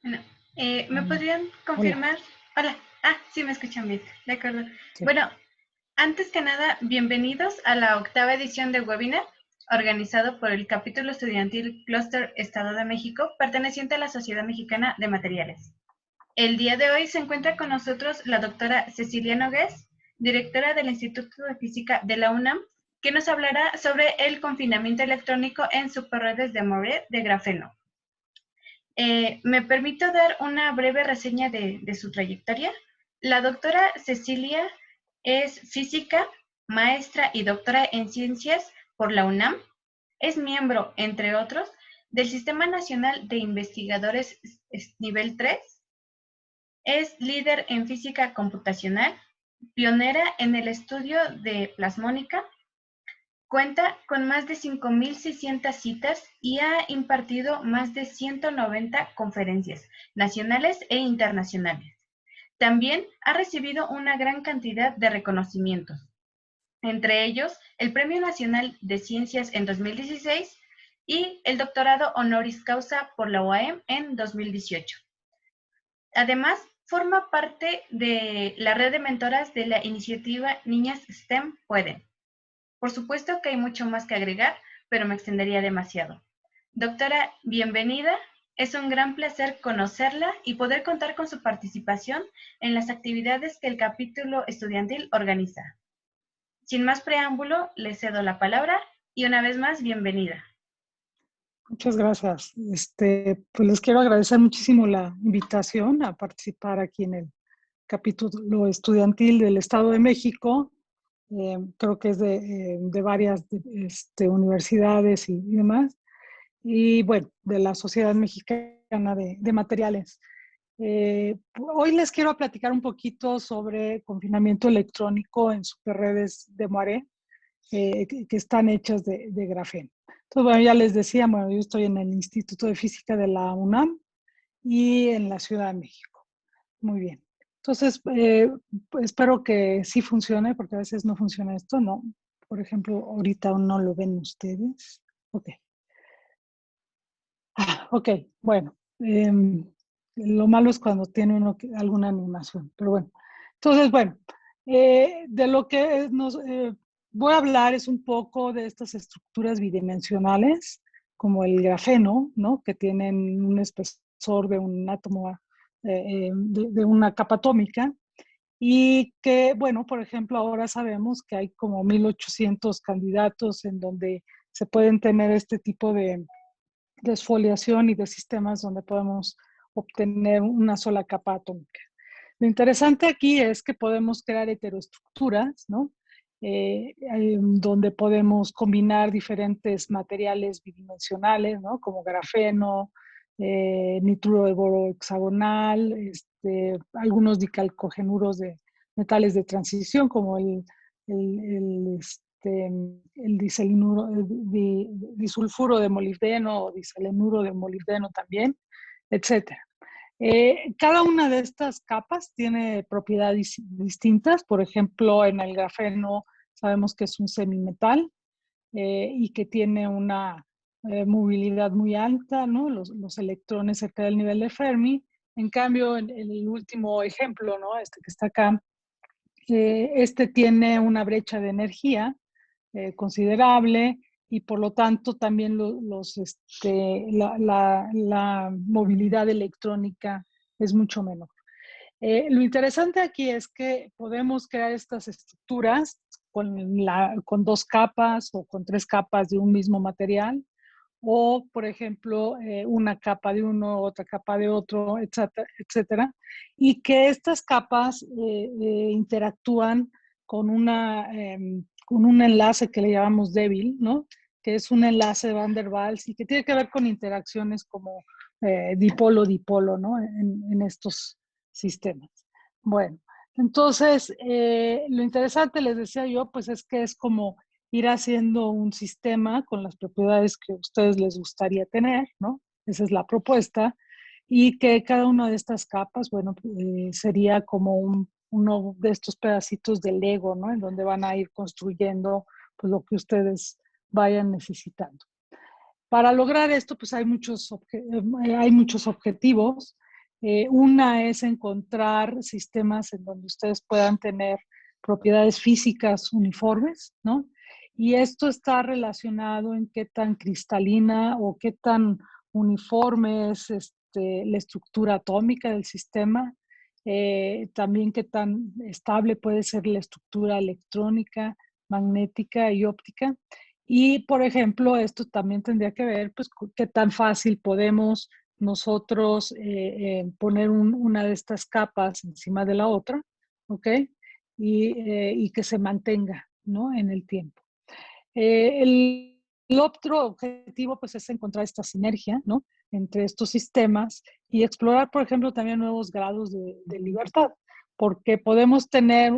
No. ¿Me Hola, podrían hola. confirmar? Hola. Ah, sí, me escuchan bien. De acuerdo. Sí. Bueno, antes que nada, bienvenidos a la octava edición del webinar organizado por el capítulo estudiantil Clúster Estado de México, perteneciente a la Sociedad Mexicana de Materiales. El día de hoy se encuentra con nosotros la doctora Cecilia Nogués, directora del Instituto de Física de la UNAM, que nos hablará sobre el confinamiento electrónico en superredes de Moret de grafeno. Me permito dar una breve reseña de su trayectoria. La doctora Cecilia es física, maestra y doctora en ciencias por la UNAM. Es miembro, entre otros, del Sistema Nacional de Investigadores Nivel 3. Es líder en física computacional, pionera en el estudio de plasmónica. Cuenta con más de 5.600 citas y ha impartido más de 190 conferencias nacionales e internacionales. También ha recibido una gran cantidad de reconocimientos, entre ellos el Premio Nacional de Ciencias en 2016 y el doctorado honoris causa por la UAM en 2018. Además, forma parte de la red de mentoras de la iniciativa Niñas STEM Pueden. Por supuesto que hay mucho más que agregar, pero me extendería demasiado. Doctora, bienvenida. Es un gran placer conocerla y poder contar con su participación en las actividades que el capítulo estudiantil organiza. Sin más preámbulo, le cedo la palabra y una vez más, bienvenida. Muchas gracias. Pues les quiero agradecer muchísimo la invitación a participar aquí en el capítulo estudiantil del Estado de México. Creo que es de varias universidades y demás. Y bueno, de la Sociedad Mexicana de Materiales. Hoy les quiero platicar un poquito sobre confinamiento electrónico en superredes de Moiré, que están hechas de grafeno. Entonces, bueno, ya les decía, bueno, yo estoy en el Instituto de Física de la UNAM y en la Ciudad de México. Muy bien. Entonces, pues espero que sí funcione, porque a veces no funciona esto, ¿no? Por ejemplo, ahorita aún no lo ven ustedes. Ok. Ok, bueno. Lo malo es cuando tiene uno alguna animación, pero bueno. Entonces, bueno, de lo que voy a hablar es un poco de estas estructuras bidimensionales, como el grafeno, ¿no? Que tienen un espesor de un átomo, de una capa atómica, y que, bueno, por ejemplo, ahora sabemos que hay como 1.800 candidatos en donde se pueden tener este tipo de esfoliación y de sistemas donde podemos obtener una sola capa atómica. Lo interesante aquí es que podemos crear heteroestructuras, ¿no? Donde podemos combinar diferentes materiales bidimensionales, ¿no? Como grafeno, nitruro de boro hexagonal, algunos dicalcogenuros de metales de transición, como el diselenuro, disulfuro de molibdeno o diselenuro de molibdeno también, etcétera. Cada una de estas capas tiene propiedades distintas. Por ejemplo, en el grafeno sabemos que es un semimetal y que tiene una movilidad muy alta, ¿no? Los electrones cerca del nivel de Fermi. En cambio, en el último ejemplo, ¿no? Este que está acá, este tiene una brecha de energía considerable y por lo tanto también la movilidad electrónica es mucho menor. Lo interesante aquí es que podemos crear estas estructuras con dos capas o con tres capas de un mismo material, o por ejemplo una capa de uno, otra capa de otro, etcétera, etcétera, y que estas capas interactúan con un enlace que le llamamos débil, ¿no? Que es un enlace de Van der Waals y que tiene que ver con interacciones como dipolo-dipolo, ¿no? En estos sistemas. Bueno, entonces lo interesante, les decía yo, pues es que es como ir haciendo un sistema con las propiedades que a ustedes les gustaría tener, ¿no? Esa es la propuesta. Y que cada una de estas capas, bueno, sería como uno de estos pedacitos de Lego, ¿no? En donde van a ir construyendo pues, lo que ustedes vayan necesitando. Para lograr esto, pues hay muchos objetivos. Una es encontrar sistemas en donde ustedes puedan tener propiedades físicas uniformes, ¿no? Y esto está relacionado en qué tan cristalina o qué tan uniforme es la estructura atómica del sistema, también qué tan estable puede ser la estructura electrónica, magnética y óptica. Y, por ejemplo, esto también tendría que ver, pues, qué tan fácil podemos nosotros poner una de estas capas encima de la otra, ¿ok? Y que se mantenga, ¿no? En el tiempo. El otro objetivo, pues, es encontrar esta sinergia, ¿no? Entre estos sistemas y explorar, por ejemplo, también nuevos grados de libertad, porque podemos tener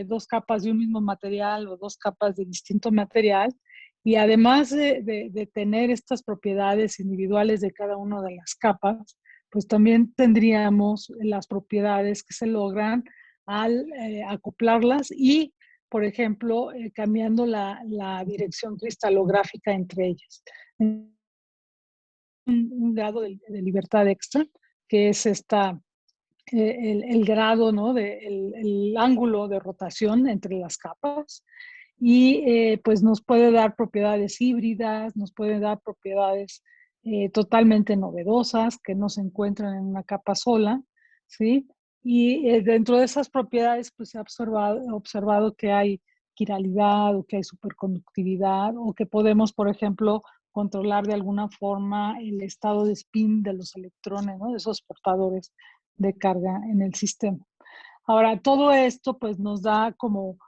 dos capas de un mismo material o dos capas de distinto material, y además de tener estas propiedades individuales de cada una de las capas, pues también tendríamos las propiedades que se logran al acoplarlas y, por ejemplo, cambiando la dirección cristalográfica entre ellas. Un grado de libertad extra, que es el grado, ¿no? El ángulo de rotación entre las capas. Y pues nos puede dar propiedades híbridas, nos puede dar propiedades totalmente novedosas que no se encuentran en una capa sola, ¿sí? Y dentro de esas propiedades pues se ha observado que hay quiralidad o que hay superconductividad o que podemos, por ejemplo, controlar de alguna forma el estado de spin de los electrones, ¿no? De esos portadores de carga en el sistema. Ahora, todo esto pues nos da como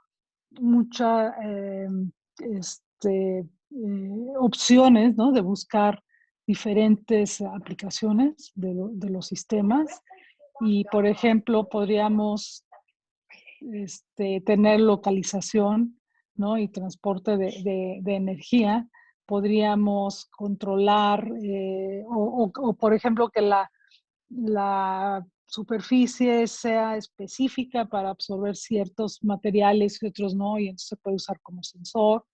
muchas opciones, ¿no? De buscar diferentes aplicaciones de los sistemas y, por ejemplo, podríamos tener localización, ¿no? Y transporte de energía. Podríamos controlar o, por ejemplo, que la superficie sea específica para absorber ciertos materiales y otros no, y entonces se puede usar como sensor.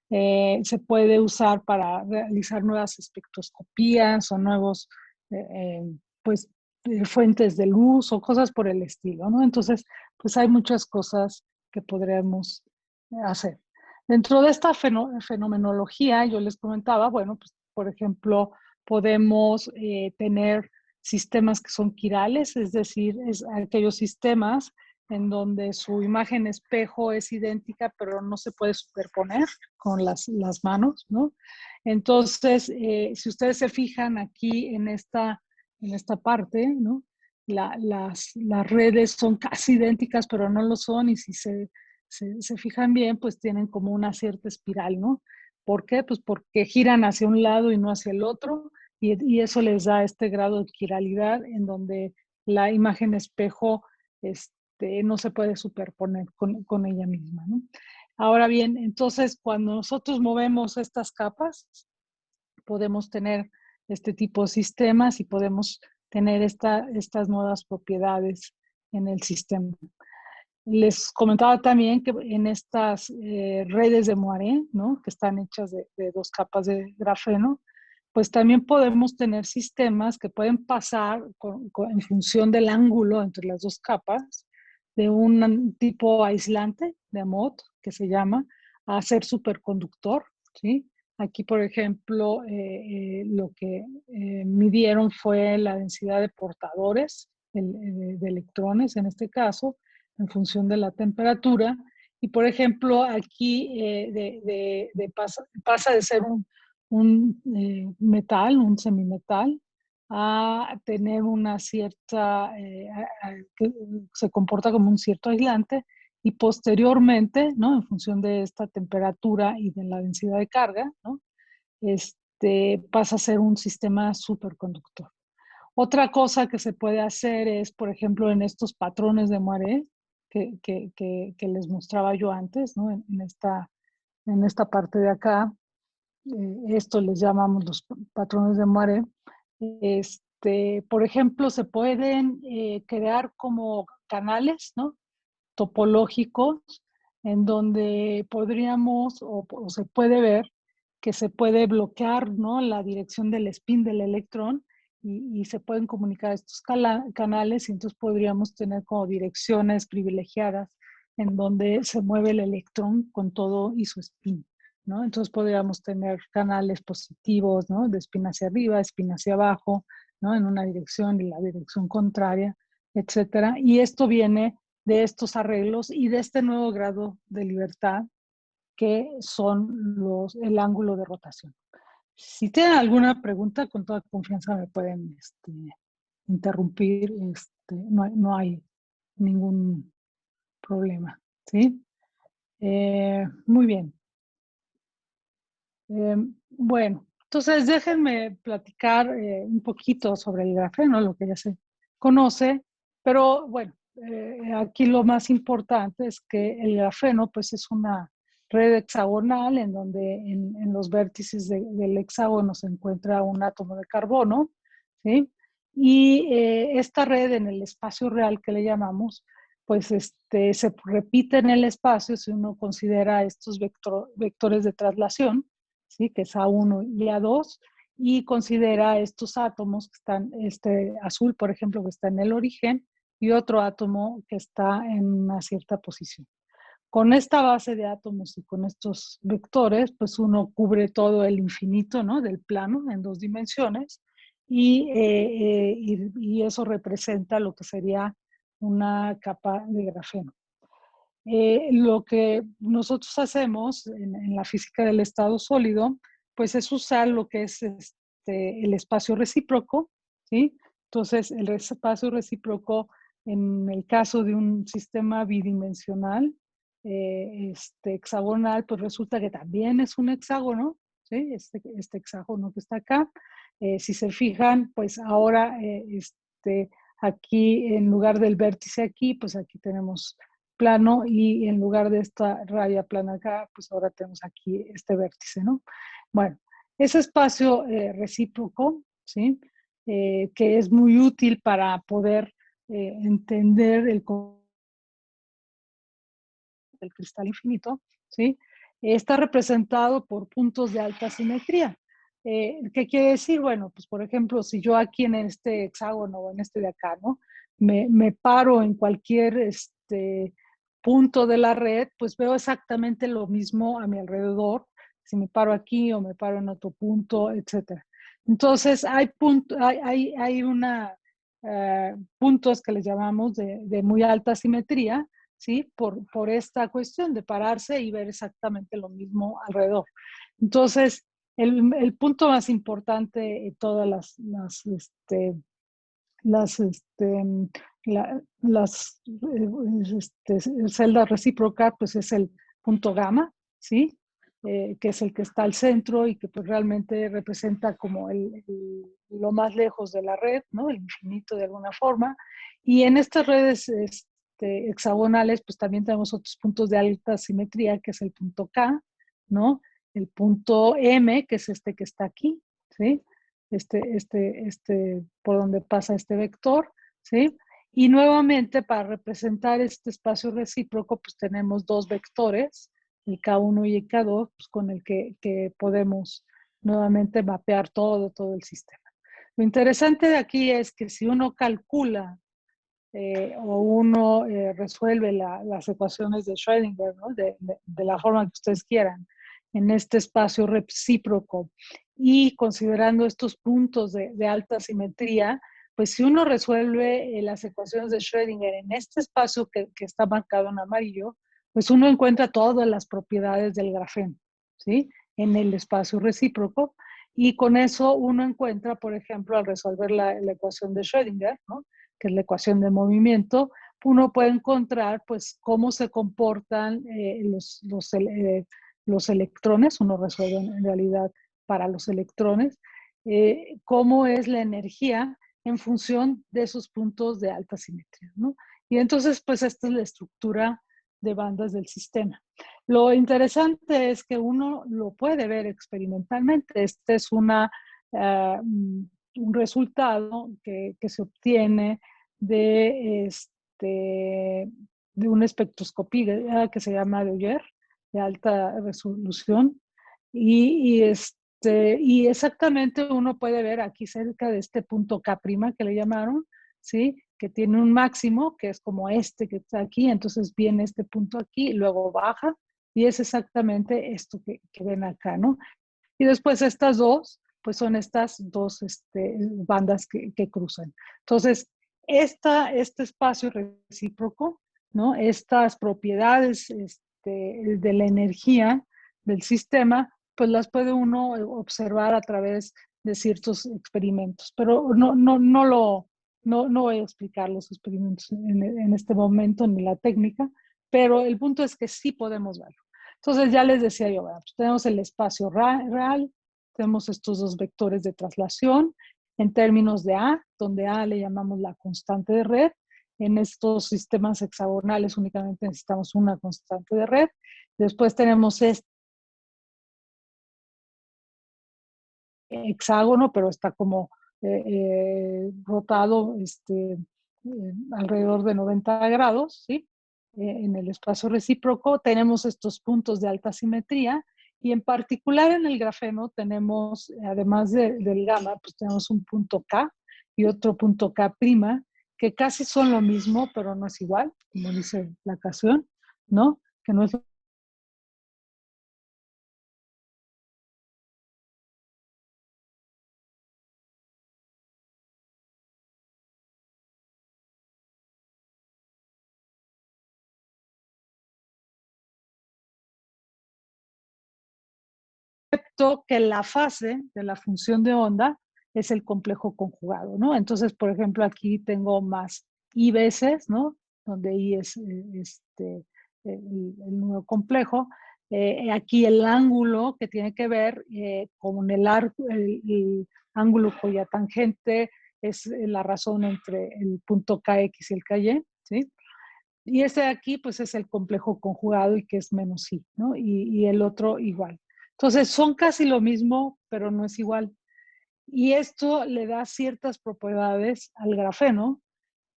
Se puede usar para realizar nuevas espectroscopías o nuevos, pues, fuentes de luz o cosas por el estilo, ¿no? Entonces, pues hay muchas cosas que podríamos hacer. Dentro de esta fenomenología, yo les comentaba, bueno, pues, por ejemplo, podemos tener sistemas que son quirales, es decir, aquellos sistemas en donde su imagen espejo es idéntica, pero no se puede superponer con las manos, ¿no? Entonces, si ustedes se fijan aquí en esta parte, ¿no? Las redes son casi idénticas, pero no lo son, y si se fijan bien, pues tienen como una cierta espiral, ¿no? ¿Por qué? Pues porque giran hacia un lado y no hacia el otro, y eso les da este grado de quiralidad en donde la imagen espejo no se puede superponer con ella misma, ¿no? Ahora bien, entonces cuando nosotros movemos estas capas, podemos tener este tipo de sistemas y podemos tener estas nuevas propiedades en el sistema. Les comentaba también que en estas redes de Moiré, ¿no? Que están hechas de dos capas de grafeno, pues también podemos tener sistemas que pueden pasar en función del ángulo entre las dos capas, de un tipo aislante de Mott, que se llama, a ser superconductor, ¿sí? Aquí, por ejemplo, lo que midieron fue la densidad de portadores de electrones, en este caso, en función de la temperatura. Y, por ejemplo, aquí pasa de ser un metal, un semimetal, a tener una cierta, que se comporta como un cierto aislante, y posteriormente, ¿no? En función de esta temperatura y de la densidad de carga, ¿no? Pasa a ser un sistema superconductor. Otra cosa que se puede hacer es, por ejemplo, en estos patrones de Moiré que les mostraba yo antes, ¿no? En esta parte de acá, esto les llamamos los patrones de Moiré. Por ejemplo, se pueden crear como canales, ¿no? Topológicos en donde podríamos o se puede ver que se puede bloquear, ¿no? La dirección del spin del electrón, y se pueden comunicar estos canales y entonces podríamos tener como direcciones privilegiadas en donde se mueve el electrón con todo y su spin, ¿no? Entonces podríamos tener canales positivos, ¿no? De spin hacia arriba, spin hacia abajo, ¿no? En una dirección y la dirección contraria, etcétera. Y esto viene de estos arreglos y de este nuevo grado de libertad que son el ángulo de rotación. Si tienen alguna pregunta, con toda confianza me pueden interrumpir. No hay ningún problema, ¿sí? Muy bien. Bueno, entonces déjenme platicar un poquito sobre el grafeno, lo que ya se conoce, pero bueno, aquí lo más importante es que el grafeno pues es una red hexagonal en donde en los vértices del hexágono se encuentra un átomo de carbono, ¿sí? Y esta red en el espacio real que le llamamos, pues se repite en el espacio si uno considera estos vectores de traslación, ¿sí? Que es A1 y A2, y considera estos átomos que están, este azul, por ejemplo, que está en el origen, y otro átomo que está en una cierta posición. Con esta base de átomos y con estos vectores, pues uno cubre todo el infinito, ¿no? Del plano en 2 dimensiones, y eso representa lo que sería una capa de grafeno. Lo que nosotros hacemos en la física del estado sólido, pues es usar lo que es el espacio recíproco, ¿sí? Entonces, el espacio recíproco, en el caso de un sistema bidimensional, hexagonal, pues resulta que también es un hexágono, ¿sí? Este hexágono que está acá. Si se fijan, pues ahora, aquí, en lugar del vértice aquí, pues aquí tenemos plano y en lugar de esta raya plana acá, pues ahora tenemos aquí este vértice, ¿no? Bueno, ese espacio recíproco, ¿sí? Que es muy útil para poder entender el cristal infinito, ¿sí? Está representado por puntos de alta simetría. ¿Qué quiere decir? Bueno, pues por ejemplo, si yo aquí en este hexágono o en este de acá, ¿no? Me paro en cualquier punto de la red, pues veo exactamente lo mismo a mi alrededor, si me paro aquí o me paro en otro punto, etcétera. Entonces, hay puntos que les llamamos de muy alta simetría, ¿sí? Por esta cuestión de pararse y ver exactamente lo mismo alrededor. Entonces, el punto más importante de todas celdas recíprocas, pues es el punto gamma, ¿sí? Que es el que está al centro y que pues realmente representa como lo más lejos de la red, ¿no? El infinito de alguna forma. Y en estas redes hexagonales, pues también tenemos otros puntos de alta simetría, que es el punto K, ¿no? El punto M, que es este que está aquí, ¿sí? Por donde pasa este vector, ¿sí? Y nuevamente, para representar este espacio recíproco, pues tenemos 2 vectores, el K1 y el K2, pues, con el que podemos nuevamente mapear todo el sistema. Lo interesante de aquí es que si uno calcula o uno resuelve las ecuaciones de Schrödinger, ¿no? de la forma que ustedes quieran, en este espacio recíproco y considerando estos puntos de alta simetría, pues si uno resuelve las ecuaciones de Schrödinger en este espacio que está marcado en amarillo, pues uno encuentra todas las propiedades del grafeno, ¿sí? En el espacio recíproco. Y con eso uno encuentra, por ejemplo, al resolver la ecuación de Schrödinger, ¿no? Que es la ecuación de movimiento, uno puede encontrar pues cómo se comportan los electrones, uno resuelve en realidad para los electrones, cómo es la energía en función de esos puntos de alta simetría, ¿no? Y entonces pues esta es la estructura de bandas del sistema. Lo interesante es que uno lo puede ver experimentalmente. Este es un resultado que se obtiene de, de una espectroscopía que se llama Doyer, de alta resolución, y Y exactamente uno puede ver aquí cerca de este punto K' que le llamaron, ¿sí? Que tiene un máximo, que es como este que está aquí, entonces viene este punto aquí, y luego baja, y es exactamente esto que ven acá, ¿no? Y después estas dos, pues son estas dos bandas que cruzan. Entonces, este espacio recíproco, ¿no? Estas propiedades de la energía del sistema, pues las puede uno observar a través de ciertos experimentos, pero no voy a explicar los experimentos en este momento ni la técnica, pero el punto es que sí podemos verlo. Entonces ya les decía yo, bueno, pues tenemos el espacio real, tenemos estos dos vectores de traslación en términos de A, donde A le llamamos la constante de red. En estos sistemas hexagonales únicamente necesitamos una constante de red. Después tenemos este hexágono, pero está como rotado alrededor de 90 grados, ¿sí? En el espacio recíproco tenemos estos puntos de alta simetría y en particular en el grafeno tenemos, además del gamma, pues tenemos un punto K y otro punto K', que casi son lo mismo, pero no es igual, como dice la canción, ¿no? Que no es que la fase de la función de onda es el complejo conjugado, ¿no? Entonces, por ejemplo, aquí tengo más I veces, ¿no? Donde I es el número complejo. Aquí el ángulo que tiene que ver con el ángulo cuya tangente es la razón entre el punto KX y el KY, ¿sí? Y este de aquí, pues es el complejo conjugado y que es menos I, ¿no? Y el otro igual. Entonces, son casi lo mismo, pero no es igual. Y esto le da ciertas propiedades al grafeno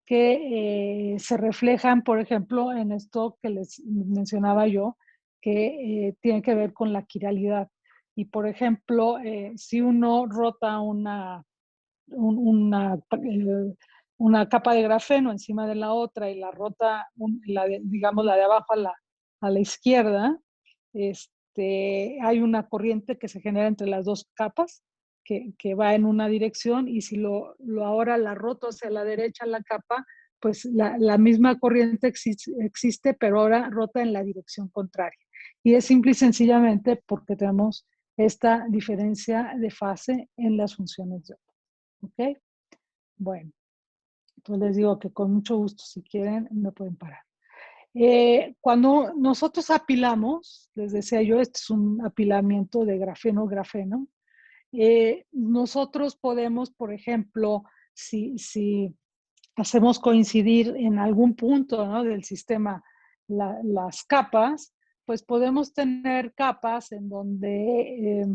que se reflejan, por ejemplo, en esto que les mencionaba yo, que tiene que ver con la quiralidad. Y, por ejemplo, si uno rota una, una capa de grafeno encima de la otra y la rota, digamos, la de abajo a la izquierda, hay una corriente que se genera entre las dos capas que va en una dirección y si ahora la roto hacia la derecha la capa, pues la misma corriente existe, pero ahora rota en la dirección contraria. Y es simple y sencillamente porque tenemos esta diferencia de fase en las funciones de onda. ¿Ok? Bueno, pues les digo que con mucho gusto, si quieren, me pueden parar. Cuando nosotros apilamos, les decía yo, este es un apilamiento de grafeno-grafeno, nosotros podemos, por ejemplo, si hacemos coincidir en algún punto, ¿no?, del sistema las capas, pues podemos tener capas en donde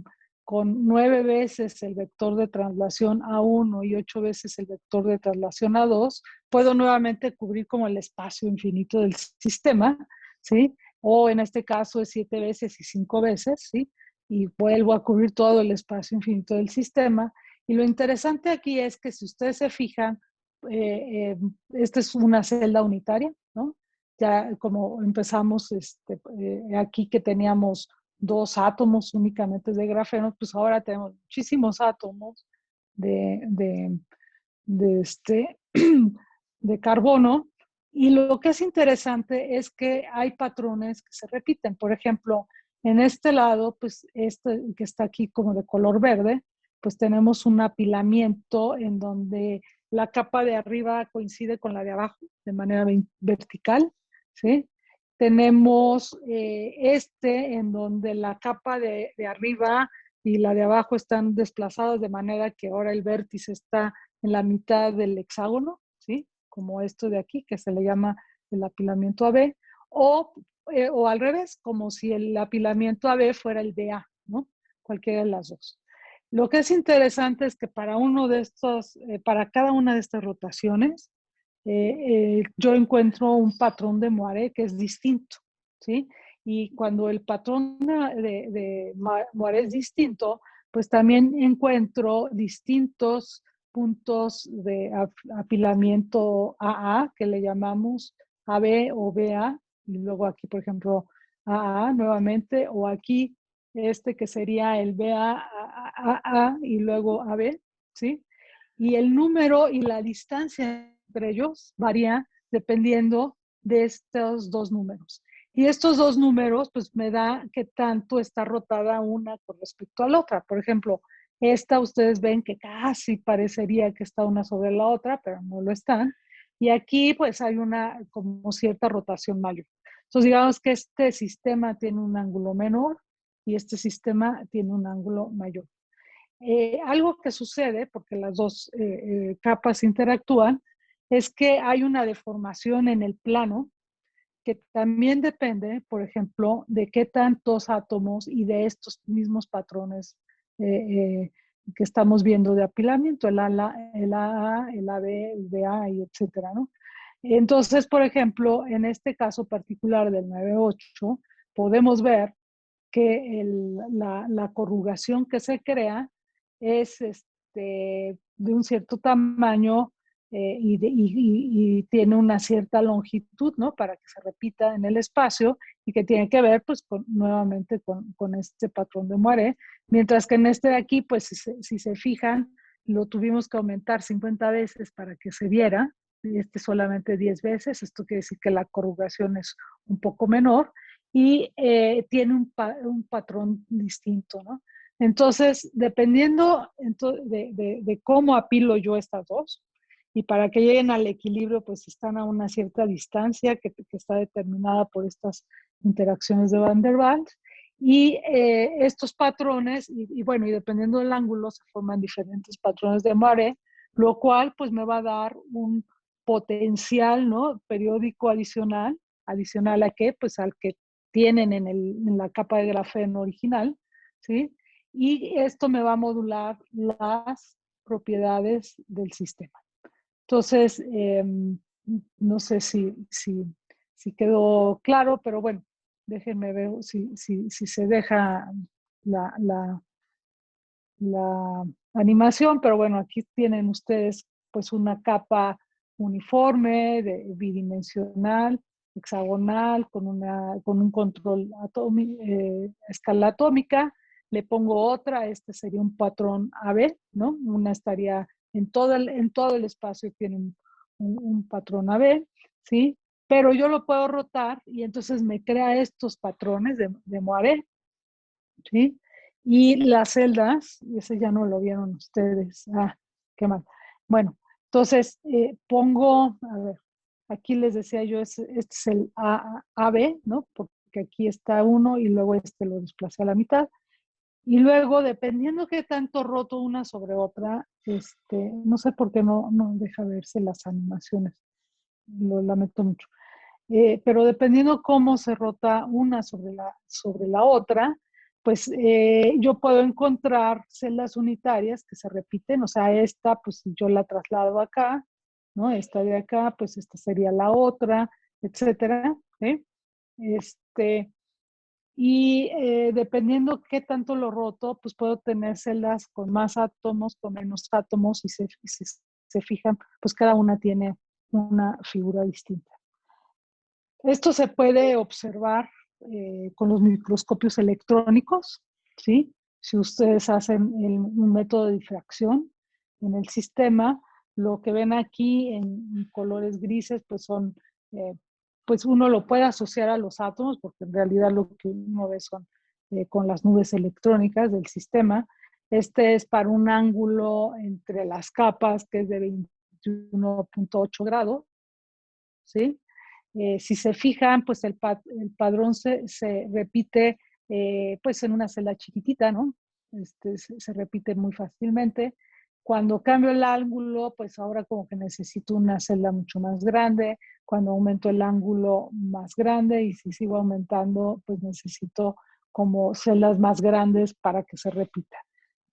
con 9 veces el vector de traslación A1 y 8 veces el vector de traslación A2, puedo nuevamente cubrir como el espacio infinito del sistema, ¿sí? O en este caso es 7 veces y 5 veces, ¿sí? Y vuelvo a cubrir todo el espacio infinito del sistema. Y lo interesante aquí es que si ustedes se fijan, esta es una celda unitaria, ¿no? Ya como empezamos aquí que teníamos 2 átomos únicamente de grafeno, pues ahora tenemos muchísimos átomos de, de, de, este, de carbono. Y lo que es interesante es que hay patrones que se repiten. Por ejemplo, en este lado, pues este que está aquí como de color verde, pues tenemos un apilamiento en donde la capa de arriba coincide con la de abajo de manera vertical, ¿sí? Tenemos en donde la capa de arriba y la de abajo están desplazadas de manera que ahora el vértice está en la mitad del hexágono, ¿sí? Como esto de aquí, que se le llama el apilamiento AB, o al revés, como si el apilamiento AB fuera el de A, ¿no? Cualquiera de las dos. Lo que es interesante es que para cada una de estas rotaciones, yo encuentro un patrón de Moiré que es distinto, ¿sí? Y cuando el patrón de Moiré es distinto, pues también encuentro distintos puntos de apilamiento AA, que le llamamos AB o BA, y luego aquí, por ejemplo, AA nuevamente, o aquí que sería el BA y luego AB, ¿sí? Y el número y la distancia entre ellos varía dependiendo de estos dos números. Y estos dos números, pues me da qué tanto está rotada una con respecto a la otra. Por ejemplo, esta ustedes ven que casi parecería que está una sobre la otra, pero no lo están. Y aquí pues hay una como cierta rotación mayor. Entonces digamos que este sistema tiene un ángulo menor y este sistema tiene un ángulo mayor. Algo que sucede, porque las dos capas interactúan, es que hay una deformación en el plano que también depende, por ejemplo, de qué tantos átomos y de estos mismos patrones eh, que estamos viendo de apilamiento, el AA, el AB, el BA y etcétera, ¿no? Entonces, por ejemplo, en este caso particular del 9,8, podemos ver que la corrugación que se crea es de un cierto tamaño y tiene una cierta longitud, ¿no? Para que se repita en el espacio y que tiene que ver, pues, nuevamente con este patrón de Moiré, mientras que en este de aquí, pues, si se fijan, lo tuvimos que aumentar 50 veces para que se viera, solamente 10 veces, esto quiere decir que la corrugación es un poco menor, y tiene un patrón distinto, ¿no? Entonces, dependiendo de cómo apilo yo estas dos, y para que lleguen al equilibrio, pues están a una cierta distancia que está determinada por estas interacciones de Van der Waals, y estos patrones, y bueno, y dependiendo del ángulo, se forman diferentes patrones de Moiré, lo cual pues me va a dar un potencial, ¿no? Periódico adicional a qué, pues al que tienen en la capa de grafeno original, ¿sí? Y esto me va a modular las propiedades del sistema. Entonces, no sé si quedó claro, pero bueno, déjenme ver si se deja la, la, la animación, pero bueno, aquí tienen ustedes pues una capa uniforme, bidimensional, hexagonal, con un control escala atómica. Le pongo otra, este sería un patrón AB, ¿no? Una estaría en todo el espacio, tiene un patrón AB, ¿sí? Pero yo lo puedo rotar y entonces me crea estos patrones de Moiré, ¿sí? Y las celdas, y ese ya no lo vieron ustedes. Ah, qué mal. Bueno, entonces pongo, a ver, aquí les decía yo, este es el AB, ¿no? Porque aquí está uno y luego lo desplacé a la mitad. Y luego, dependiendo qué tanto roto una sobre otra, no sé por qué no deja verse las animaciones. Lo lamento mucho. Pero dependiendo cómo se rota una sobre la otra, pues yo puedo encontrar celdas unitarias que se repiten, o sea, esta, pues si yo la traslado acá, ¿no? Esta de acá, pues esta sería la otra, etcétera, ¿sí? Y dependiendo qué tanto lo roto, pues puedo tener celdas con más átomos, con menos átomos, y si se fijan, pues cada una tiene una figura distinta. Esto se puede observar con los microscopios electrónicos, ¿sí? Si ustedes hacen un método de difracción en el sistema, lo que ven aquí en colores grises, pues son, pues uno lo puede asociar a los átomos, porque en realidad lo que uno ve son con las nubes electrónicas del sistema. Este es para un ángulo entre las capas, que es de 21,8 grados, ¿sí? Si se fijan, pues el padrón se repite pues en una celda chiquitita, ¿no? Se repite muy fácilmente. Cuando cambio el ángulo, pues ahora como que necesito una celda mucho más grande. Cuando aumento el ángulo, más grande. Y si sigo aumentando, pues necesito como celdas más grandes para que se repita.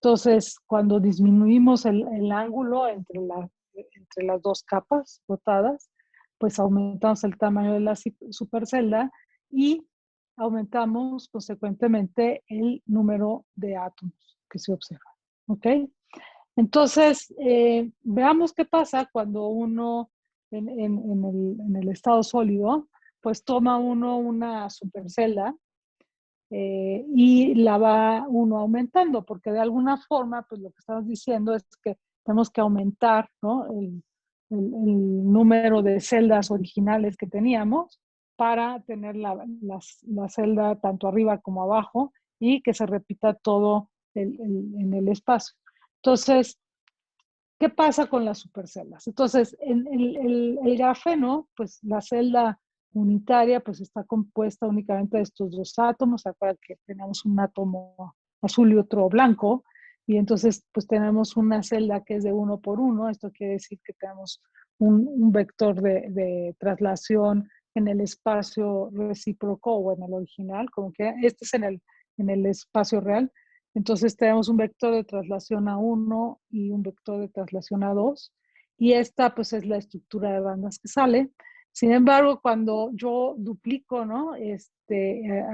Entonces, cuando disminuimos el ángulo entre las dos capas rotadas, pues aumentamos el tamaño de la supercelda y aumentamos consecuentemente el número de átomos. que se observa. ¿Ok? Entonces, veamos qué pasa cuando uno en el estado sólido, pues toma uno una supercelda y la va uno aumentando, porque de alguna forma, pues lo que estamos diciendo es que tenemos que aumentar, ¿no? El número de celdas originales que teníamos para tener la celda tanto arriba como abajo y que se repita todo en el espacio. Entonces, ¿qué pasa con las superceldas? Entonces, en el grafeno, pues la celda unitaria pues está compuesta únicamente de estos dos átomos. Acuérdense que tenemos un átomo azul y otro blanco, y entonces pues tenemos una celda que es de 1 por 1. Esto quiere decir que tenemos un vector de traslación en el espacio recíproco o en el original, como que este es en el espacio real. Entonces tenemos un vector de traslación a 1 y un vector de traslación a 2. Y esta pues es la estructura de bandas que sale. Sin embargo, cuando yo duplico, ¿no?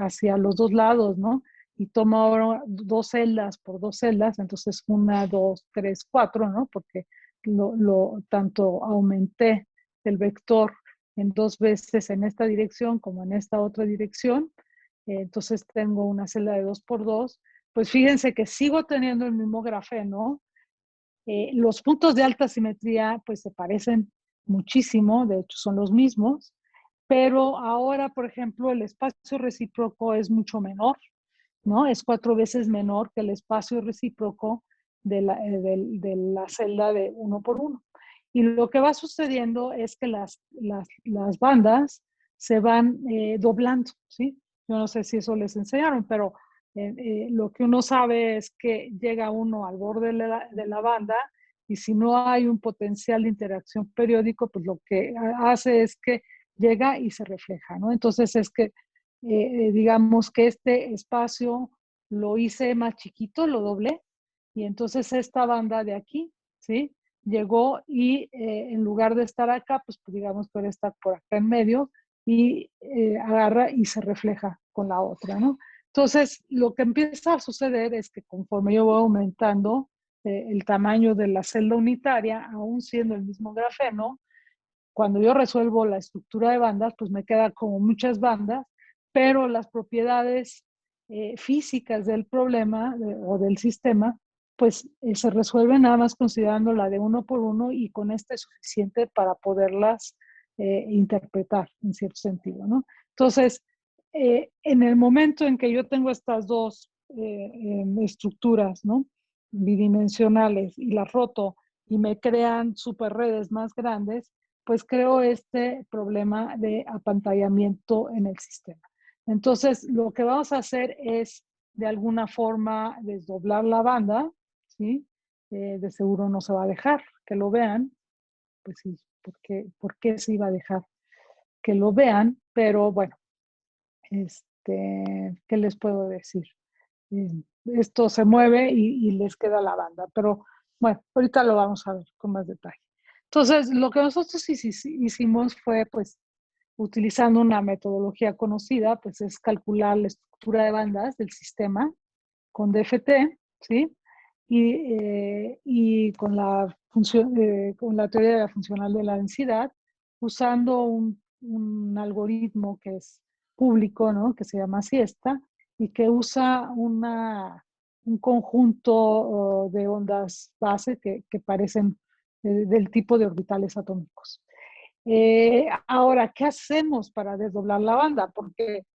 Hacia los dos lados, ¿no? Y tomo ahora dos celdas por dos celdas, entonces 1, 2, 3, 4, ¿no? Porque tanto aumenté el vector en dos veces en esta dirección como en esta otra dirección. Entonces tengo una celda de 2 por 2. Pues fíjense que sigo teniendo el mismo grafeno. Los puntos de alta simetría pues se parecen muchísimo, de hecho son los mismos, pero ahora, por ejemplo, el espacio recíproco es mucho menor, ¿no? Es 4 veces menor que el espacio recíproco de la celda de 1 por 1. Y lo que va sucediendo es que las bandas se van doblando, ¿sí? Yo no sé si eso les enseñaron, pero lo que uno sabe es que llega uno al borde de la banda, y si no hay un potencial de interacción periódico, pues lo que hace es que llega y se refleja, ¿no? Entonces es que, digamos que este espacio lo hice más chiquito, lo doblé, y entonces esta banda de aquí, ¿sí? Llegó y en lugar de estar acá, pues digamos que ahora está por acá en medio, y agarra y se refleja con la otra, ¿no? Entonces, lo que empieza a suceder es que conforme yo voy aumentando el tamaño de la celda unitaria, aún siendo el mismo grafeno, cuando yo resuelvo la estructura de bandas, pues me queda como muchas bandas, pero las propiedades físicas del problema o del sistema, pues se resuelven nada más considerando la de 1 por 1, y con este es suficiente para poderlas interpretar en cierto sentido, ¿no? Entonces, en el momento en que yo tengo estas dos estructuras, ¿no? Bidimensionales, y las roto y me crean superredes más grandes, pues creo este problema de apantallamiento en el sistema. Entonces, lo que vamos a hacer es, de alguna forma, desdoblar la banda, ¿sí? De seguro no se va a dejar que lo vean, pues sí, ¿por qué se iba a dejar que lo vean? Pero bueno, ¿qué les puedo decir? Esto se mueve y les queda la banda, pero bueno, ahorita lo vamos a ver con más detalle. Entonces, lo que nosotros hicimos fue, pues, utilizando una metodología conocida, pues es calcular la estructura de bandas del sistema con DFT, ¿sí? Y con con la teoría funcional de la densidad, usando un algoritmo que es público, ¿no? Que se llama Siesta, y que usa un conjunto de ondas base que parecen del tipo de orbitales atómicos. Ahora, ¿qué hacemos para desdoblar la banda? Porque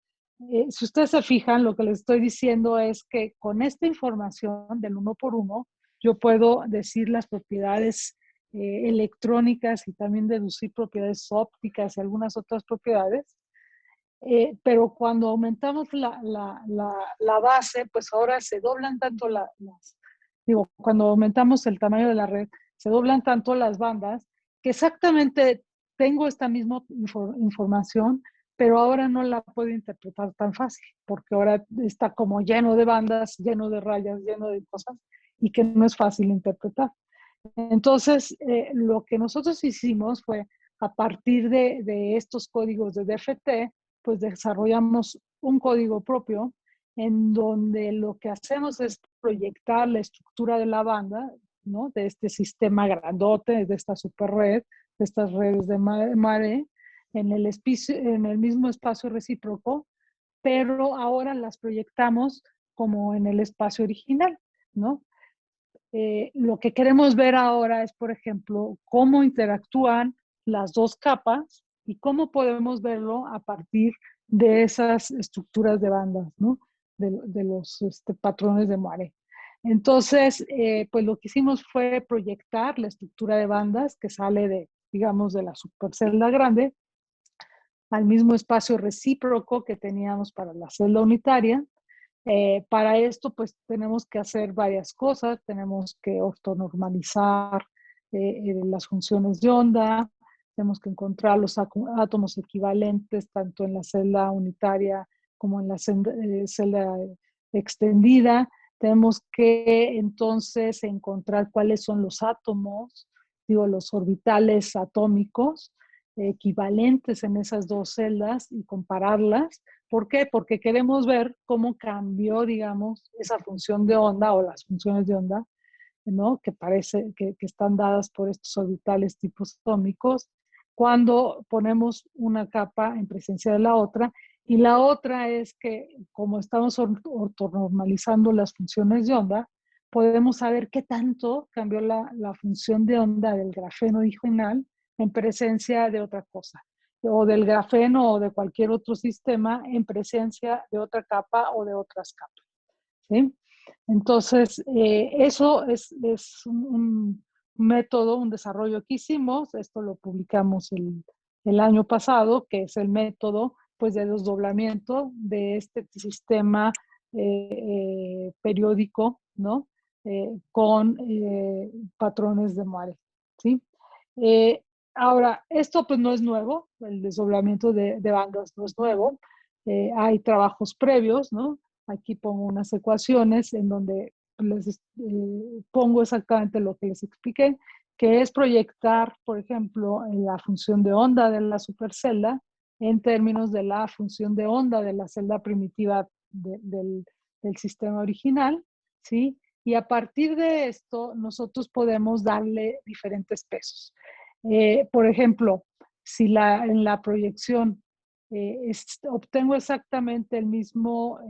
si ustedes se fijan, lo que les estoy diciendo es que con esta información del 1 por 1, yo puedo decir las propiedades electrónicas y también deducir propiedades ópticas y algunas otras propiedades. Pero cuando aumentamos la base, pues ahora se doblan tanto cuando aumentamos el tamaño de la red, se doblan tanto las bandas, que exactamente tengo esta misma información, pero ahora no la puedo interpretar tan fácil, porque ahora está como lleno de bandas, lleno de rayas, lleno de cosas, y que no es fácil interpretar. Entonces, lo que nosotros hicimos fue, a partir de estos códigos de DFT, pues desarrollamos un código propio en donde lo que hacemos es proyectar la estructura de la banda, ¿no? De este sistema grandote, de esta superred, de estas redes de mare, en el mismo espacio recíproco, pero ahora las proyectamos como en el espacio original, ¿no? Lo que queremos ver ahora es, por ejemplo, cómo interactúan las dos capas y cómo podemos verlo a partir de esas estructuras de bandas, ¿no? De los patrones de Moiré. Entonces, pues lo que hicimos fue proyectar la estructura de bandas que sale de, digamos, de la supercelda grande al mismo espacio recíproco que teníamos para la celda unitaria. Para esto, pues tenemos que hacer varias cosas. Tenemos que ortonormalizar las funciones de onda, tenemos que encontrar los átomos equivalentes tanto en la celda unitaria como en la celda extendida. Tenemos que entonces encontrar cuáles son los átomos, digo, los orbitales atómicos equivalentes en esas dos celdas y compararlas. ¿Por qué? Porque queremos ver cómo cambió, digamos, esa función de onda o las funciones de onda, ¿no? Que parece que están dadas por estos orbitales tipos atómicos, cuando ponemos una capa en presencia de la otra. Y la otra es que, como estamos ortonormalizando las funciones de onda, podemos saber qué tanto cambió la función de onda del grafeno original en presencia de otra cosa, o del grafeno o de cualquier otro sistema en presencia de otra capa o de otras capas, ¿sí? Entonces, eso es un método, un desarrollo que hicimos. Esto lo publicamos el año pasado, que es el método pues, de desdoblamiento de este sistema periódico, ¿no? Con patrones de Moiré, ¿sí? Ahora, esto pues no es nuevo, el desdoblamiento de bandas no es nuevo. Hay trabajos previos, ¿no? Aquí pongo unas ecuaciones en donde les pongo exactamente lo que les expliqué, que es proyectar, por ejemplo, la función de onda de la supercelda en términos de la función de onda de la celda primitiva del sistema original, ¿sí? Y a partir de esto, nosotros podemos darle diferentes pesos. Por ejemplo, si en la proyección obtengo exactamente el mismo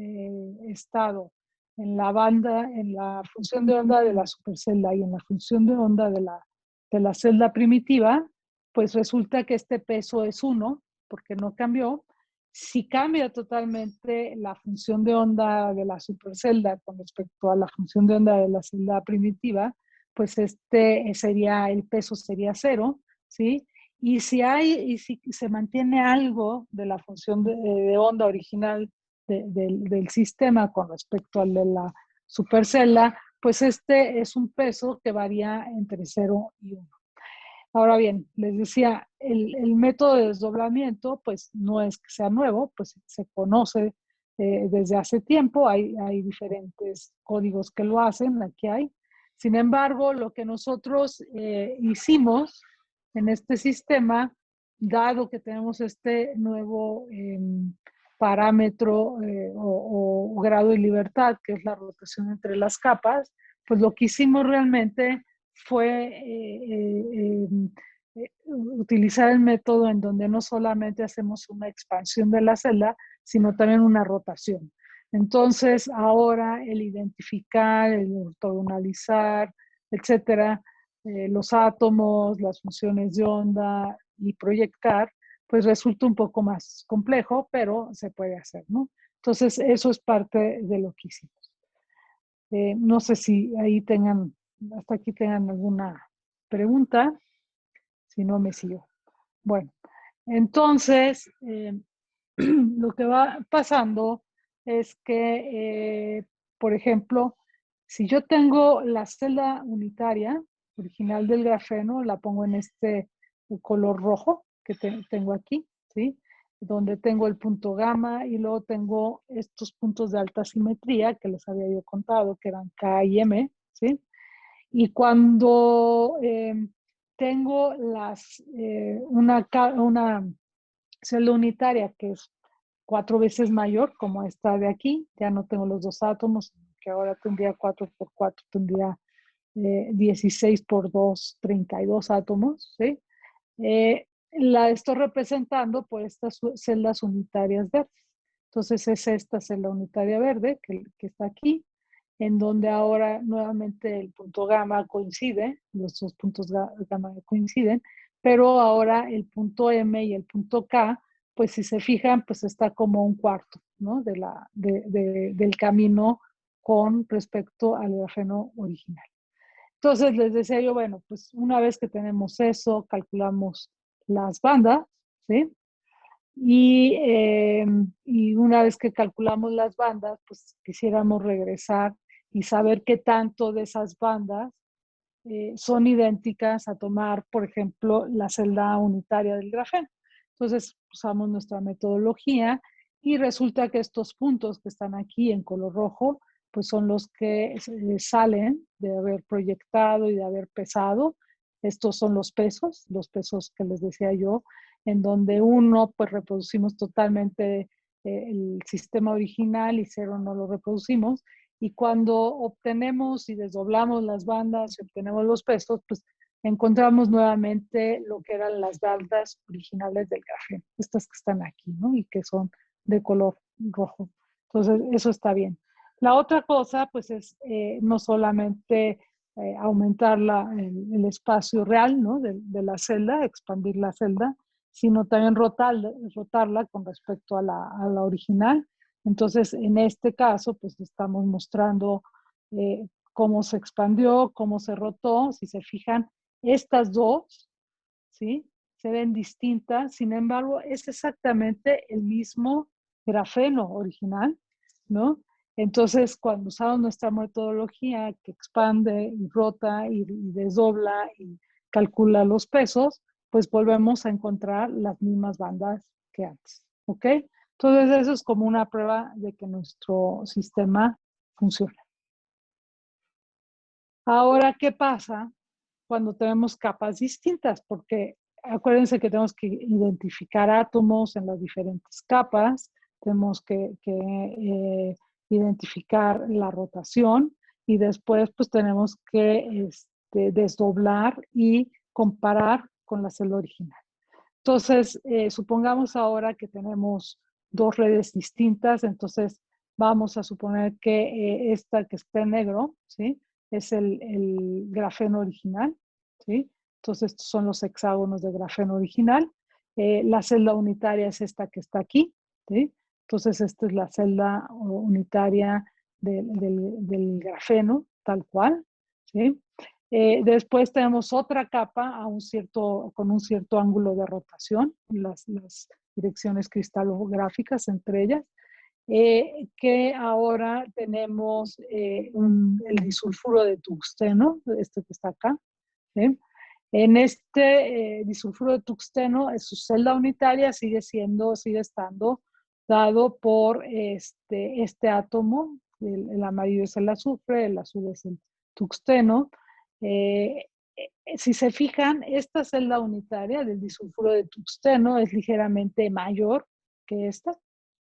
estado en la banda, en la función de onda de la supercelda y en la función de onda de la celda primitiva, pues resulta que este peso es 1, porque no cambió. Si cambia totalmente la función de onda de la supercelda con respecto a la función de onda de la celda primitiva, pues el peso sería 0, ¿sí? Y si se mantiene algo de la función de onda original del sistema con respecto al de la supercelda, pues este es un peso que varía entre 0 y 1. Ahora bien, les decía, el método de desdoblamiento, pues no es que sea nuevo, pues se conoce desde hace tiempo, hay diferentes códigos que lo hacen, aquí hay. Sin embargo, lo que nosotros hicimos en este sistema, dado que tenemos este nuevo parámetro o grado de libertad, que es la rotación entre las capas, pues lo que hicimos realmente fue utilizar el método en donde no solamente hacemos una expansión de la celda, sino también una rotación. Entonces, ahora el identificar, el ortogonalizar, etcétera, los átomos, las funciones de onda y proyectar, pues resulta un poco más complejo, pero se puede hacer, ¿no? Entonces, eso es parte de lo que hicimos. No sé si ahí hasta aquí tengan alguna pregunta, si no me sigo. Bueno, entonces, lo que va pasando es que, por ejemplo, si yo tengo la celda unitaria original del grafeno, la pongo en este color rojo que tengo aquí, ¿sí? Donde tengo el punto gamma y luego tengo estos puntos de alta simetría que les había yo contado, que eran K y M, ¿sí? Y cuando tengo una celda unitaria que es 4 veces mayor, como esta de aquí. Ya no tengo los 2 átomos, que ahora tendría 4 por 4, tendría 16 por 2, 32 átomos, ¿sí? La estoy representando por estas celdas unitarias verdes. Entonces es esta celda unitaria verde que está aquí, en donde ahora nuevamente el punto gamma coincide, los dos puntos gamma coinciden, pero ahora el punto M y el punto K, pues si se fijan, pues está como un cuarto, ¿no? Del camino con respecto al grafeno original. Entonces les decía yo, bueno, pues una vez que tenemos eso, calculamos las bandas, ¿sí? Y una vez que calculamos las bandas, pues quisiéramos regresar y saber qué tanto de esas bandas son idénticas a tomar, por ejemplo, la celda unitaria del grafeno. Entonces usamos nuestra metodología y resulta que estos puntos que están aquí en color rojo, pues son los que salen de haber proyectado y de haber pesado. Estos son los pesos que les decía yo, en donde uno pues reproducimos totalmente el sistema original y 0 no lo reproducimos. Y cuando obtenemos y desdoblamos las bandas y obtenemos los pesos, pues encontramos nuevamente lo que eran las bandas originales del grafeno, estas que están aquí, ¿no? Y que son de color rojo. Entonces, eso está bien. La otra cosa, pues, es no solamente aumentar el espacio real, ¿no? De la celda, expandir la celda, sino también rotarla con respecto a la original. Entonces, en este caso, pues estamos mostrando cómo se expandió, cómo se rotó. Si se fijan, estas dos, ¿sí? Se ven distintas, sin embargo, es exactamente el mismo grafeno original, ¿no? Entonces, cuando usamos nuestra metodología que expande y rota y desdobla y calcula los pesos, pues volvemos a encontrar las mismas bandas que antes, ¿ok? Entonces, eso es como una prueba de que nuestro sistema funciona. Ahora, ¿qué pasa cuando tenemos capas distintas? Porque acuérdense que tenemos que identificar átomos en las diferentes capas, tenemos que identificar la rotación y después pues tenemos que desdoblar y comparar con la celda original. Entonces, supongamos ahora que tenemos dos redes distintas, entonces vamos a suponer que esta que está en negro, ¿sí? Es el grafeno original, ¿sí? Entonces, estos son los hexágonos de grafeno original. La celda unitaria es esta que está aquí, ¿sí? Entonces, esta es la celda unitaria del grafeno, tal cual, ¿sí? Después tenemos otra capa con un cierto ángulo de rotación, las direcciones cristalográficas entre ellas, que ahora tenemos el disulfuro de tungsteno, este que está acá. ¿Sí? En este disulfuro de tungsteno, su celda unitaria sigue estando dado por este átomo, el amarillo es el azufre, el azul es el tungsteno. Si se fijan, esta celda unitaria del disulfuro de tungsteno es ligeramente mayor que esta,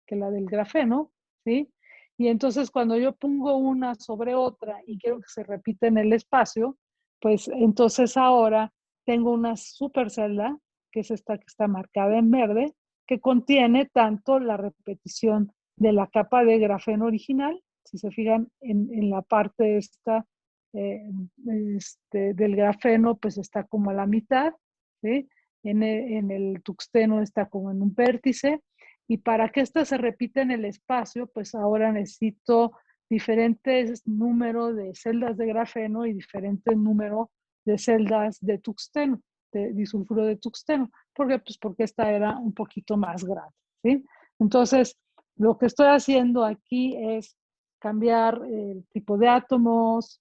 que la del grafeno, ¿sí? Y entonces cuando yo pongo una sobre otra y quiero que se repita en el espacio, pues entonces ahora tengo una supercelda, que es esta que está marcada en verde, que contiene tanto la repetición de la capa de grafeno original, si se fijan en la parte esta del grafeno, pues está como a la mitad, ¿sí? En el tungsteno está como en un vértice, y para que esta se repita en el espacio, pues ahora necesito diferentes números de celdas de grafeno y diferentes números de celdas de tungsteno, de disulfuro de tungsteno. ¿Por qué? Pues porque esta era un poquito más grande, ¿sí? Entonces, lo que estoy haciendo aquí es cambiar el tipo de átomos,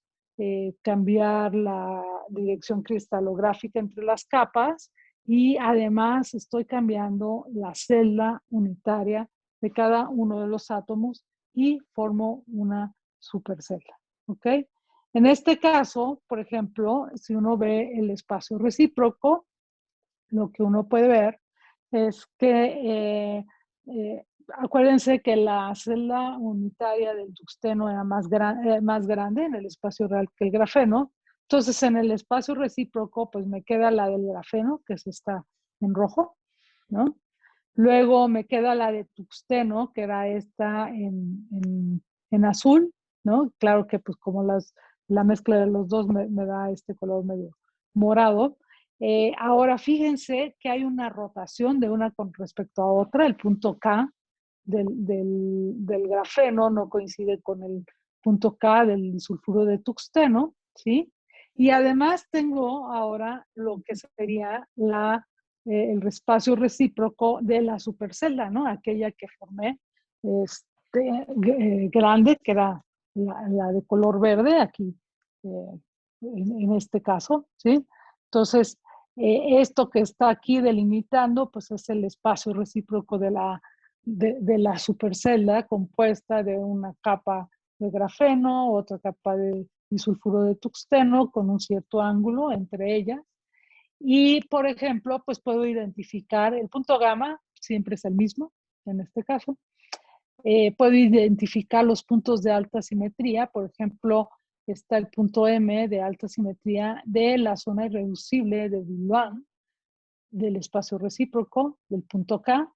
cambiar la dirección cristalográfica entre las capas y además estoy cambiando la celda unitaria de cada uno de los átomos y formo una supercelda, ¿ok? En este caso, por ejemplo, si uno ve el espacio recíproco, lo que uno puede ver es que acuérdense que la celda unitaria del tuxteno era más grande en el espacio real que el grafeno. Entonces, en el espacio recíproco, pues me queda la del grafeno, que es esta en rojo, ¿no? Luego me queda la de tuxteno, que era esta en azul, ¿no? Claro que pues como la mezcla de los dos me da este color medio morado. Ahora fíjense que hay una rotación de una con respecto a otra. El punto K del grafeno no coincide con el punto K del sulfuro de tuxteno, ¿sí? Y además tengo ahora lo que sería el espacio recíproco de la supercelda, ¿no? Aquella que formé grande, que era la de color verde, aquí en este caso, ¿sí? Entonces, esto que está aquí delimitando, pues es el espacio recíproco de la supercelda compuesta de una capa de grafeno, otra capa de disulfuro de tuxteno con un cierto ángulo entre ellas. Y, por ejemplo, pues puedo identificar el punto gamma, siempre es el mismo en este caso. Puedo identificar los puntos de alta simetría, por ejemplo, está el punto M de alta simetría de la zona irreducible de Brillouin, del espacio recíproco, del punto K.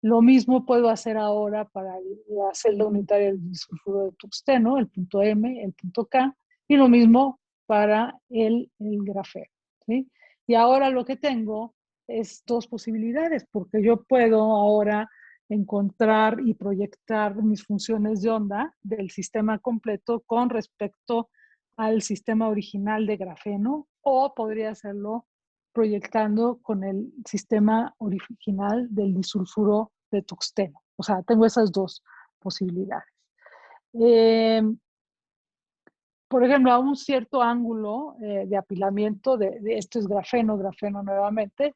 Lo mismo puedo hacer ahora para la celda unitaria del disulfuro de tuxteno, el punto M, el punto K, y lo mismo para el grafeno, ¿sí? Y ahora lo que tengo es dos posibilidades, porque yo puedo ahora encontrar y proyectar mis funciones de onda del sistema completo con respecto al sistema original de grafeno, o podría hacerlo proyectando con el sistema original del disulfuro de tuxteno. O sea, tengo esas dos posibilidades. Por ejemplo, a un cierto ángulo de apilamiento, esto es grafeno nuevamente.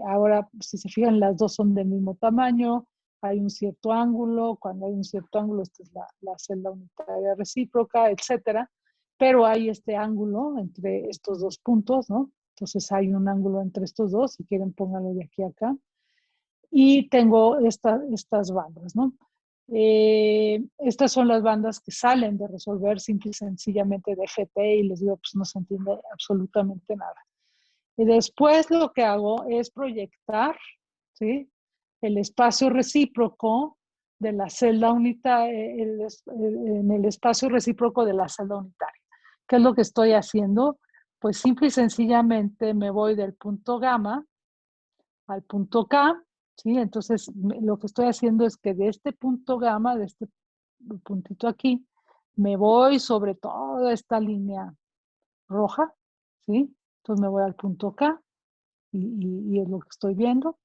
Ahora, si se fijan, las dos son del mismo tamaño, hay un cierto ángulo, cuando hay un cierto ángulo, esta es la celda unitaria recíproca, etcétera. Pero hay este ángulo entre estos dos puntos, ¿no? Entonces hay un ángulo entre estos dos, si quieren pónganlo de aquí a acá. Y tengo estas bandas, ¿no? Estas son las bandas que salen de resolver simple y sencillamente de GT y les digo, pues no se entiende absolutamente nada. Y después lo que hago es proyectar, ¿sí? El espacio recíproco de la celda unitaria, en el espacio recíproco de la celda unitaria. ¿Qué es lo que estoy haciendo? Pues simple y sencillamente me voy del punto gamma al punto K, ¿sí? Entonces, lo que estoy haciendo es que de este punto gamma, de este puntito aquí, me voy sobre toda esta línea roja, ¿sí? Entonces me voy al punto K y es lo que estoy viendo.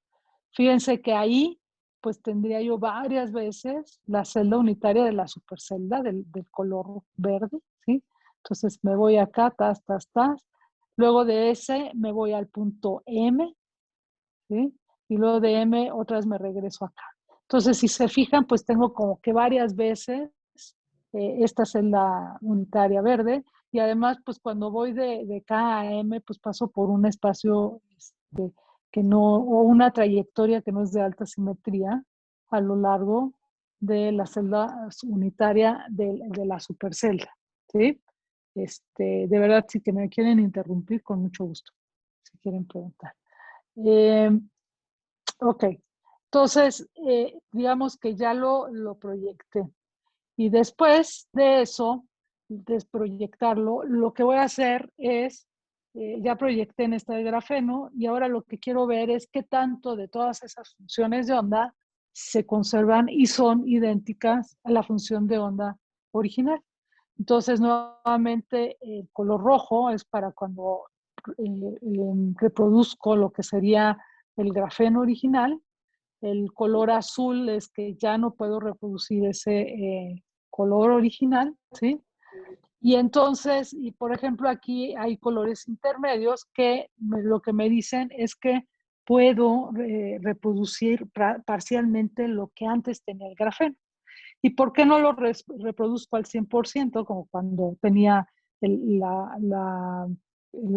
Fíjense que ahí, pues tendría yo varias veces la celda unitaria de la supercelda del color verde, ¿sí? Entonces me voy acá, tas. Luego de ese me voy al punto M, ¿sí? Y luego de M otra vez me regreso acá. Entonces, si se fijan, pues tengo como que varias veces esta celda unitaria verde y además, pues cuando voy de K a M, pues paso por un espacio que no, o una trayectoria que no es de alta simetría a lo largo de la celda unitaria de la supercelda, ¿sí? De verdad, si que me quieren interrumpir, con mucho gusto, si quieren preguntar. Ok, entonces, digamos que ya lo proyecté. Y después de eso, desproyectarlo, lo que voy a hacer es, ya proyecté en este grafeno y ahora lo que quiero ver es qué tanto de todas esas funciones de onda se conservan y son idénticas a la función de onda original. Entonces, nuevamente, el color rojo es para cuando reproduzco lo que sería el grafeno original. El color azul es que ya no puedo reproducir ese color original, ¿sí? Y entonces, y por ejemplo, aquí hay colores intermedios que lo que me dicen es que puedo reproducir parcialmente lo que antes tenía el grafeno. ¿Y por qué no lo reproduzco al 100%, como cuando tenía la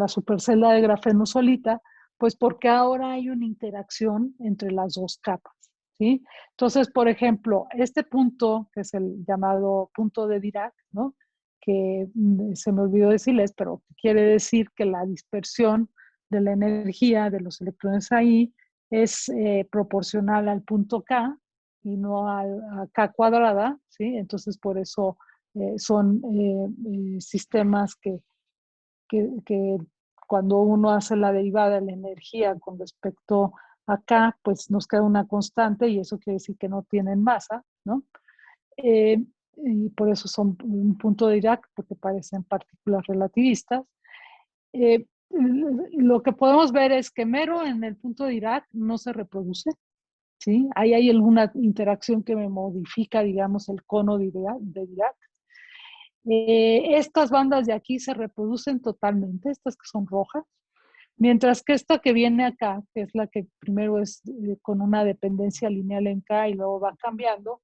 supercelda de grafeno solita? Pues porque ahora hay una interacción entre las dos capas, ¿sí? Entonces, por ejemplo, este punto, que es el llamado punto de Dirac, ¿no? Que se me olvidó decirles, pero quiere decir que la dispersión de la energía de los electrones ahí es proporcional al punto K y no a K cuadrada, ¿sí? Entonces, por eso son sistemas que cuando uno hace la derivada de la energía con respecto acá, pues nos queda una constante y eso quiere decir que no tienen masa, ¿no? Y por eso son un punto de Dirac, porque parecen partículas relativistas. Lo que podemos ver es que mero en el punto de Dirac no se reproduce, ¿sí? Ahí hay alguna interacción que me modifica, digamos, el cono de Dirac. Estas bandas de aquí se reproducen totalmente, estas que son rojas, mientras que esta que viene acá, que es la que primero es con una dependencia lineal en K y luego va cambiando,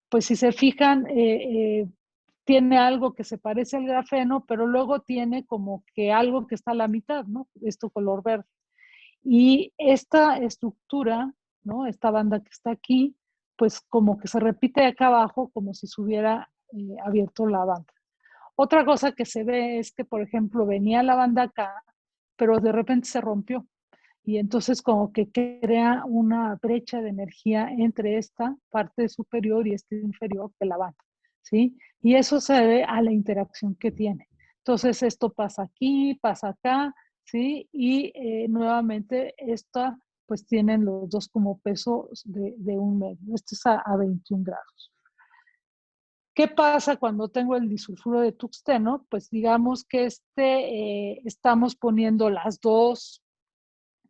pues si se fijan, tiene algo que se parece al grafeno, pero luego tiene como que algo que está a la mitad, ¿no? Esto color verde. Y esta estructura, ¿no? Esta banda que está aquí, pues como que se repite acá abajo como si se hubiera abierto la banda. Otra cosa que se ve es que, por ejemplo, venía la banda acá, pero de repente se rompió. Y entonces como que crea una brecha de energía entre esta parte superior y este inferior de la banda, ¿sí? Y eso se debe a la interacción que tiene. Entonces esto pasa aquí, pasa acá, ¿sí? Y nuevamente esta, pues tienen los dos como peso de un medio. Este es a 21 grados. ¿Qué pasa cuando tengo el disulfuro de tuxteno? Pues digamos que estamos poniendo las dos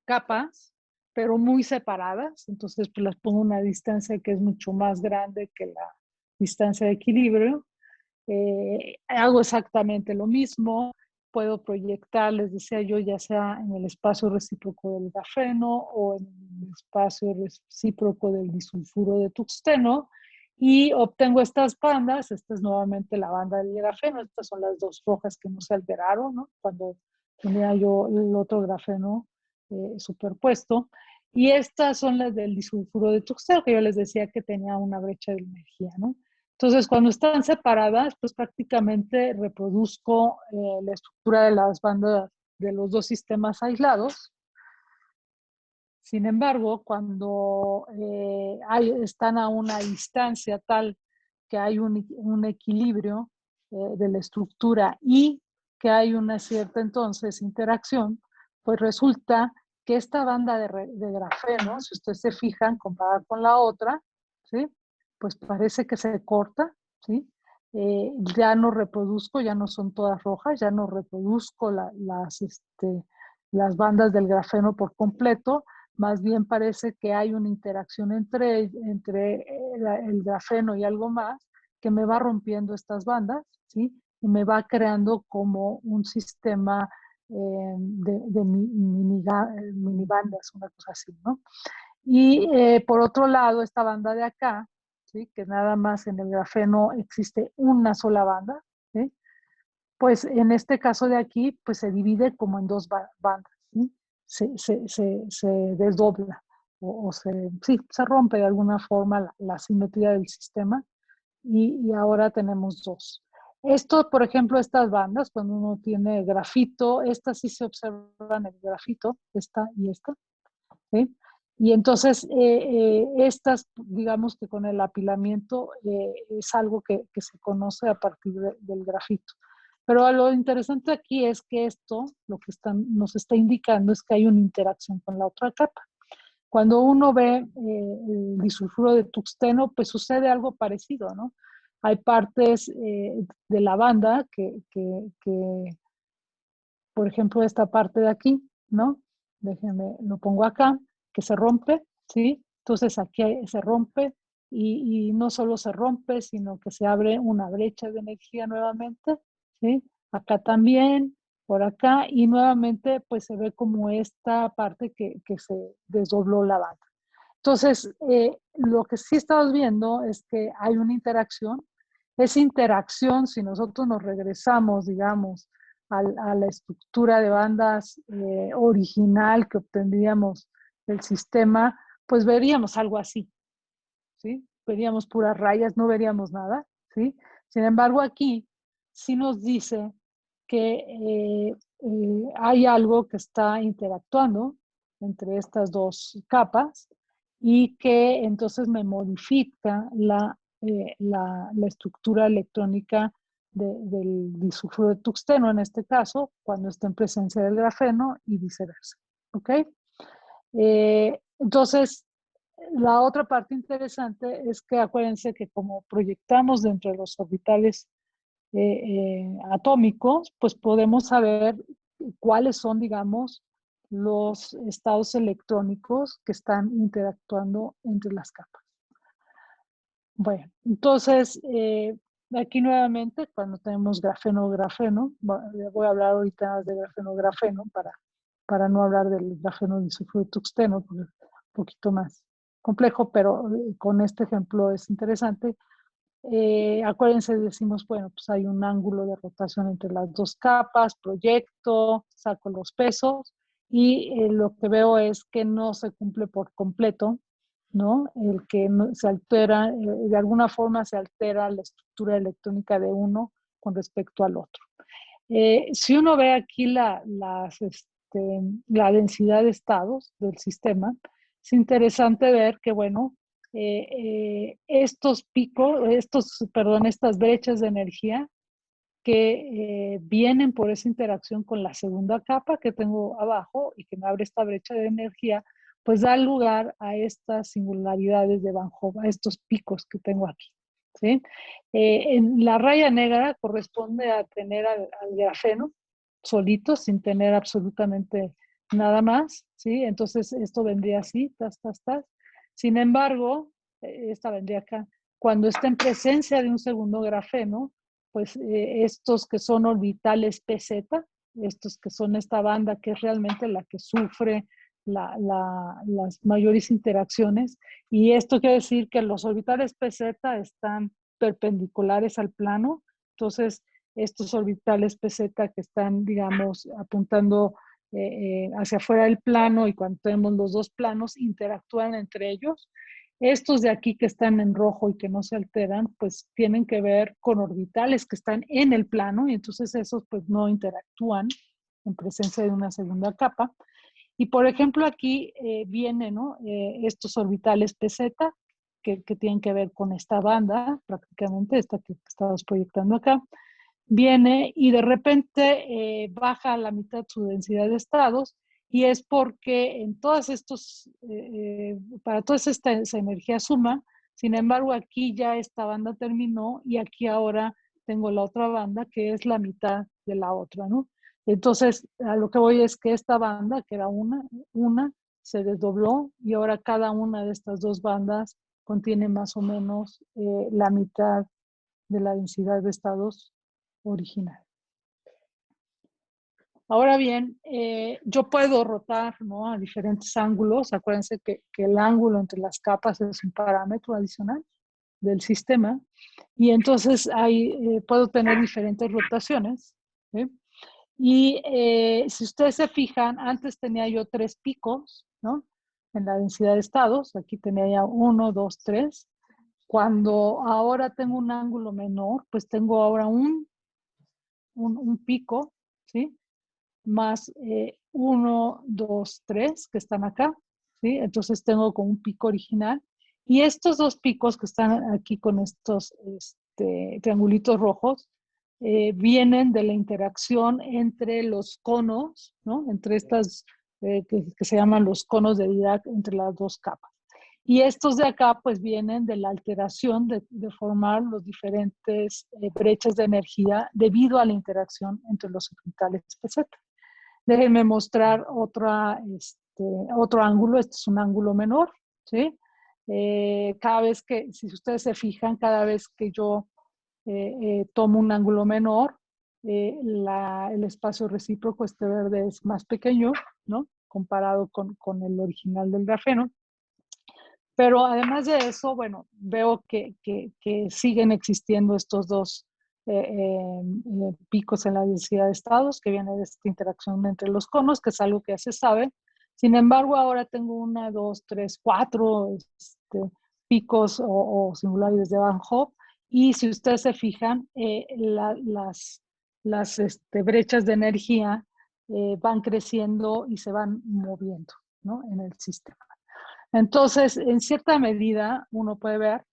capas, pero muy separadas. Entonces, pues las pongo a una distancia que es mucho más grande que la distancia de equilibrio. Hago exactamente lo mismo. Puedo proyectar, les decía yo, ya sea en el espacio recíproco del grafeno o en el espacio recíproco del disulfuro de tuxteno y obtengo estas bandas. Esta es nuevamente la banda del grafeno. Estas son las dos rojas que no se alteraron, ¿no? Cuando tenía yo el otro grafeno superpuesto. Y estas son las del disulfuro de tuxteno, que yo les decía que tenía una brecha de energía, ¿no? Entonces, cuando están separadas, pues prácticamente reproduzco la estructura de las bandas de los dos sistemas aislados. Sin embargo, cuando están a una distancia tal que hay un equilibrio de la estructura y que hay una cierta entonces interacción, pues resulta que esta banda de grafeno, si ustedes se fijan, comparada con la otra, ¿sí? Pues parece que se corta, ¿sí? Ya no reproduzco, ya no son todas rojas, ya no reproduzco las bandas del grafeno por completo, más bien parece que hay una interacción entre el grafeno y algo más que me va rompiendo estas bandas, ¿sí? Y me va creando como un sistema de mini bandas, una cosa así, ¿no? Y por otro lado, esta banda de acá, ¿sí? Que nada más en el grafeno existe una sola banda, ¿sí? Pues en este caso de aquí, pues se divide como en dos bandas, ¿sí? Se desdobla sí, se rompe de alguna forma la simetría del sistema y ahora tenemos dos. Esto, por ejemplo, estas bandas, cuando uno tiene grafito, estas sí se observan el grafito, esta y esta, ¿sí? Y entonces, estas, digamos que con el apilamiento es algo que se conoce a partir del grafito. Pero lo interesante aquí es que esto, lo que nos está indicando es que hay una interacción con la otra capa. Cuando uno ve el disulfuro de tuxteno, pues sucede algo parecido, ¿no? Hay partes de la banda por ejemplo, esta parte de aquí, ¿no? Déjenme, lo pongo acá, que se rompe, ¿sí? Entonces aquí se rompe y no solo se rompe, sino que se abre una brecha de energía nuevamente, ¿sí? Acá también, por acá, y nuevamente pues se ve como esta parte que se desdobló la banda. Entonces, lo que sí estamos viendo es que hay una interacción. Esa interacción, si nosotros nos regresamos, digamos, a la estructura de bandas original que obtendríamos del sistema, pues veríamos algo así, ¿sí? Veríamos puras rayas, no veríamos nada, ¿sí? Sin embargo, aquí sí nos dice que hay algo que está interactuando entre estas dos capas y que entonces me modifica la estructura electrónica del disulfuro de tuxteno, en este caso, cuando está en presencia del grafeno y viceversa. ¿Ok? Entonces, la otra parte interesante es que acuérdense que como proyectamos dentro de los orbitales atómicos, pues podemos saber cuáles son, digamos, los estados electrónicos que están interactuando entre las capas. Bueno, entonces, aquí nuevamente, cuando tenemos grafeno-grafeno, voy a hablar ahorita de grafeno-grafeno para no hablar del grafeno disulfuro de tuxteno, porque es un poquito más complejo, pero con este ejemplo es interesante. Acuérdense, decimos, bueno, pues hay un ángulo de rotación entre las dos capas, proyecto, saco los pesos y lo que veo es que no se cumple por completo, ¿no? El que no, se altera, de alguna forma se altera la estructura electrónica de uno con respecto al otro. Si uno ve aquí la densidad de estados del sistema, es interesante ver que, bueno, estos picos, estas brechas de energía que vienen por esa interacción con la segunda capa que tengo abajo y que me abre esta brecha de energía, pues da lugar a estas singularidades de Van Hoff, a estos picos que tengo aquí. ¿Sí? En la raya negra corresponde a tener al grafeno solito, sin tener absolutamente nada más, ¿sí? Entonces esto vendría así, tas, tas, tas. Sin embargo, esta vendría acá. Cuando está en presencia de un segundo grafeno, pues estos que son orbitales PZ, estos que son esta banda que es realmente la que sufre las mayores interacciones, y esto quiere decir que los orbitales PZ están perpendiculares al plano, entonces estos orbitales PZ que están, digamos, apuntando hacia afuera del plano y cuando tenemos los dos planos interactúan entre ellos. Estos de aquí que están en rojo y que no se alteran, pues tienen que ver con orbitales que están en el plano y entonces esos pues no interactúan en presencia de una segunda capa. Y por ejemplo aquí vienen, ¿no? Estos orbitales PZ que tienen que ver con esta banda, prácticamente esta que estamos proyectando acá, viene y de repente baja a la mitad su densidad de estados y es porque en todos estos, para toda esa energía suma, sin embargo aquí ya esta banda terminó y aquí ahora tengo la otra banda que es la mitad de la otra, ¿no? Entonces, a lo que voy es que esta banda, que era una se desdobló y ahora cada una de estas dos bandas contiene más o menos la mitad de la densidad de estados original. Ahora bien, yo puedo rotar, ¿no? A diferentes ángulos. Acuérdense que el ángulo entre las capas es un parámetro adicional del sistema. Y entonces puedo tener diferentes rotaciones. ¿Sí? Y si ustedes se fijan, antes tenía yo 3 picos, ¿no? En la densidad de estados. Aquí tenía ya 1, 2, 3. Cuando ahora tengo un ángulo menor, pues tengo ahora un pico, ¿sí? Más 1, 2, 3 que están acá, ¿sí? Entonces tengo como un pico original. Y estos dos picos que están aquí con estos triangulitos rojos, vienen de la interacción entre los conos, ¿no? Entre estas que se llaman los conos de Dirac entre las dos capas. Y estos de acá pues vienen de la alteración de formar los diferentes brechas de energía debido a la interacción entre los orbitales PZ. Déjenme mostrar otro ángulo, este es un ángulo menor, ¿sí? Cada vez que, si ustedes se fijan, cada vez que yo tomo un ángulo menor, el espacio recíproco, este verde es más pequeño, ¿no? Comparado con el original del grafeno. Pero además de eso, bueno, veo que siguen existiendo estos dos picos en la densidad de estados que viene de esta interacción entre los conos, que es algo que ya se sabe. Sin embargo, ahora tengo 1, 2, 3, 4 picos o singularidades de Van Hoff. Y si ustedes se fijan, las brechas de energía van creciendo y se van moviendo, ¿no?, en el sistema. Entonces, en cierta medida, uno puede ver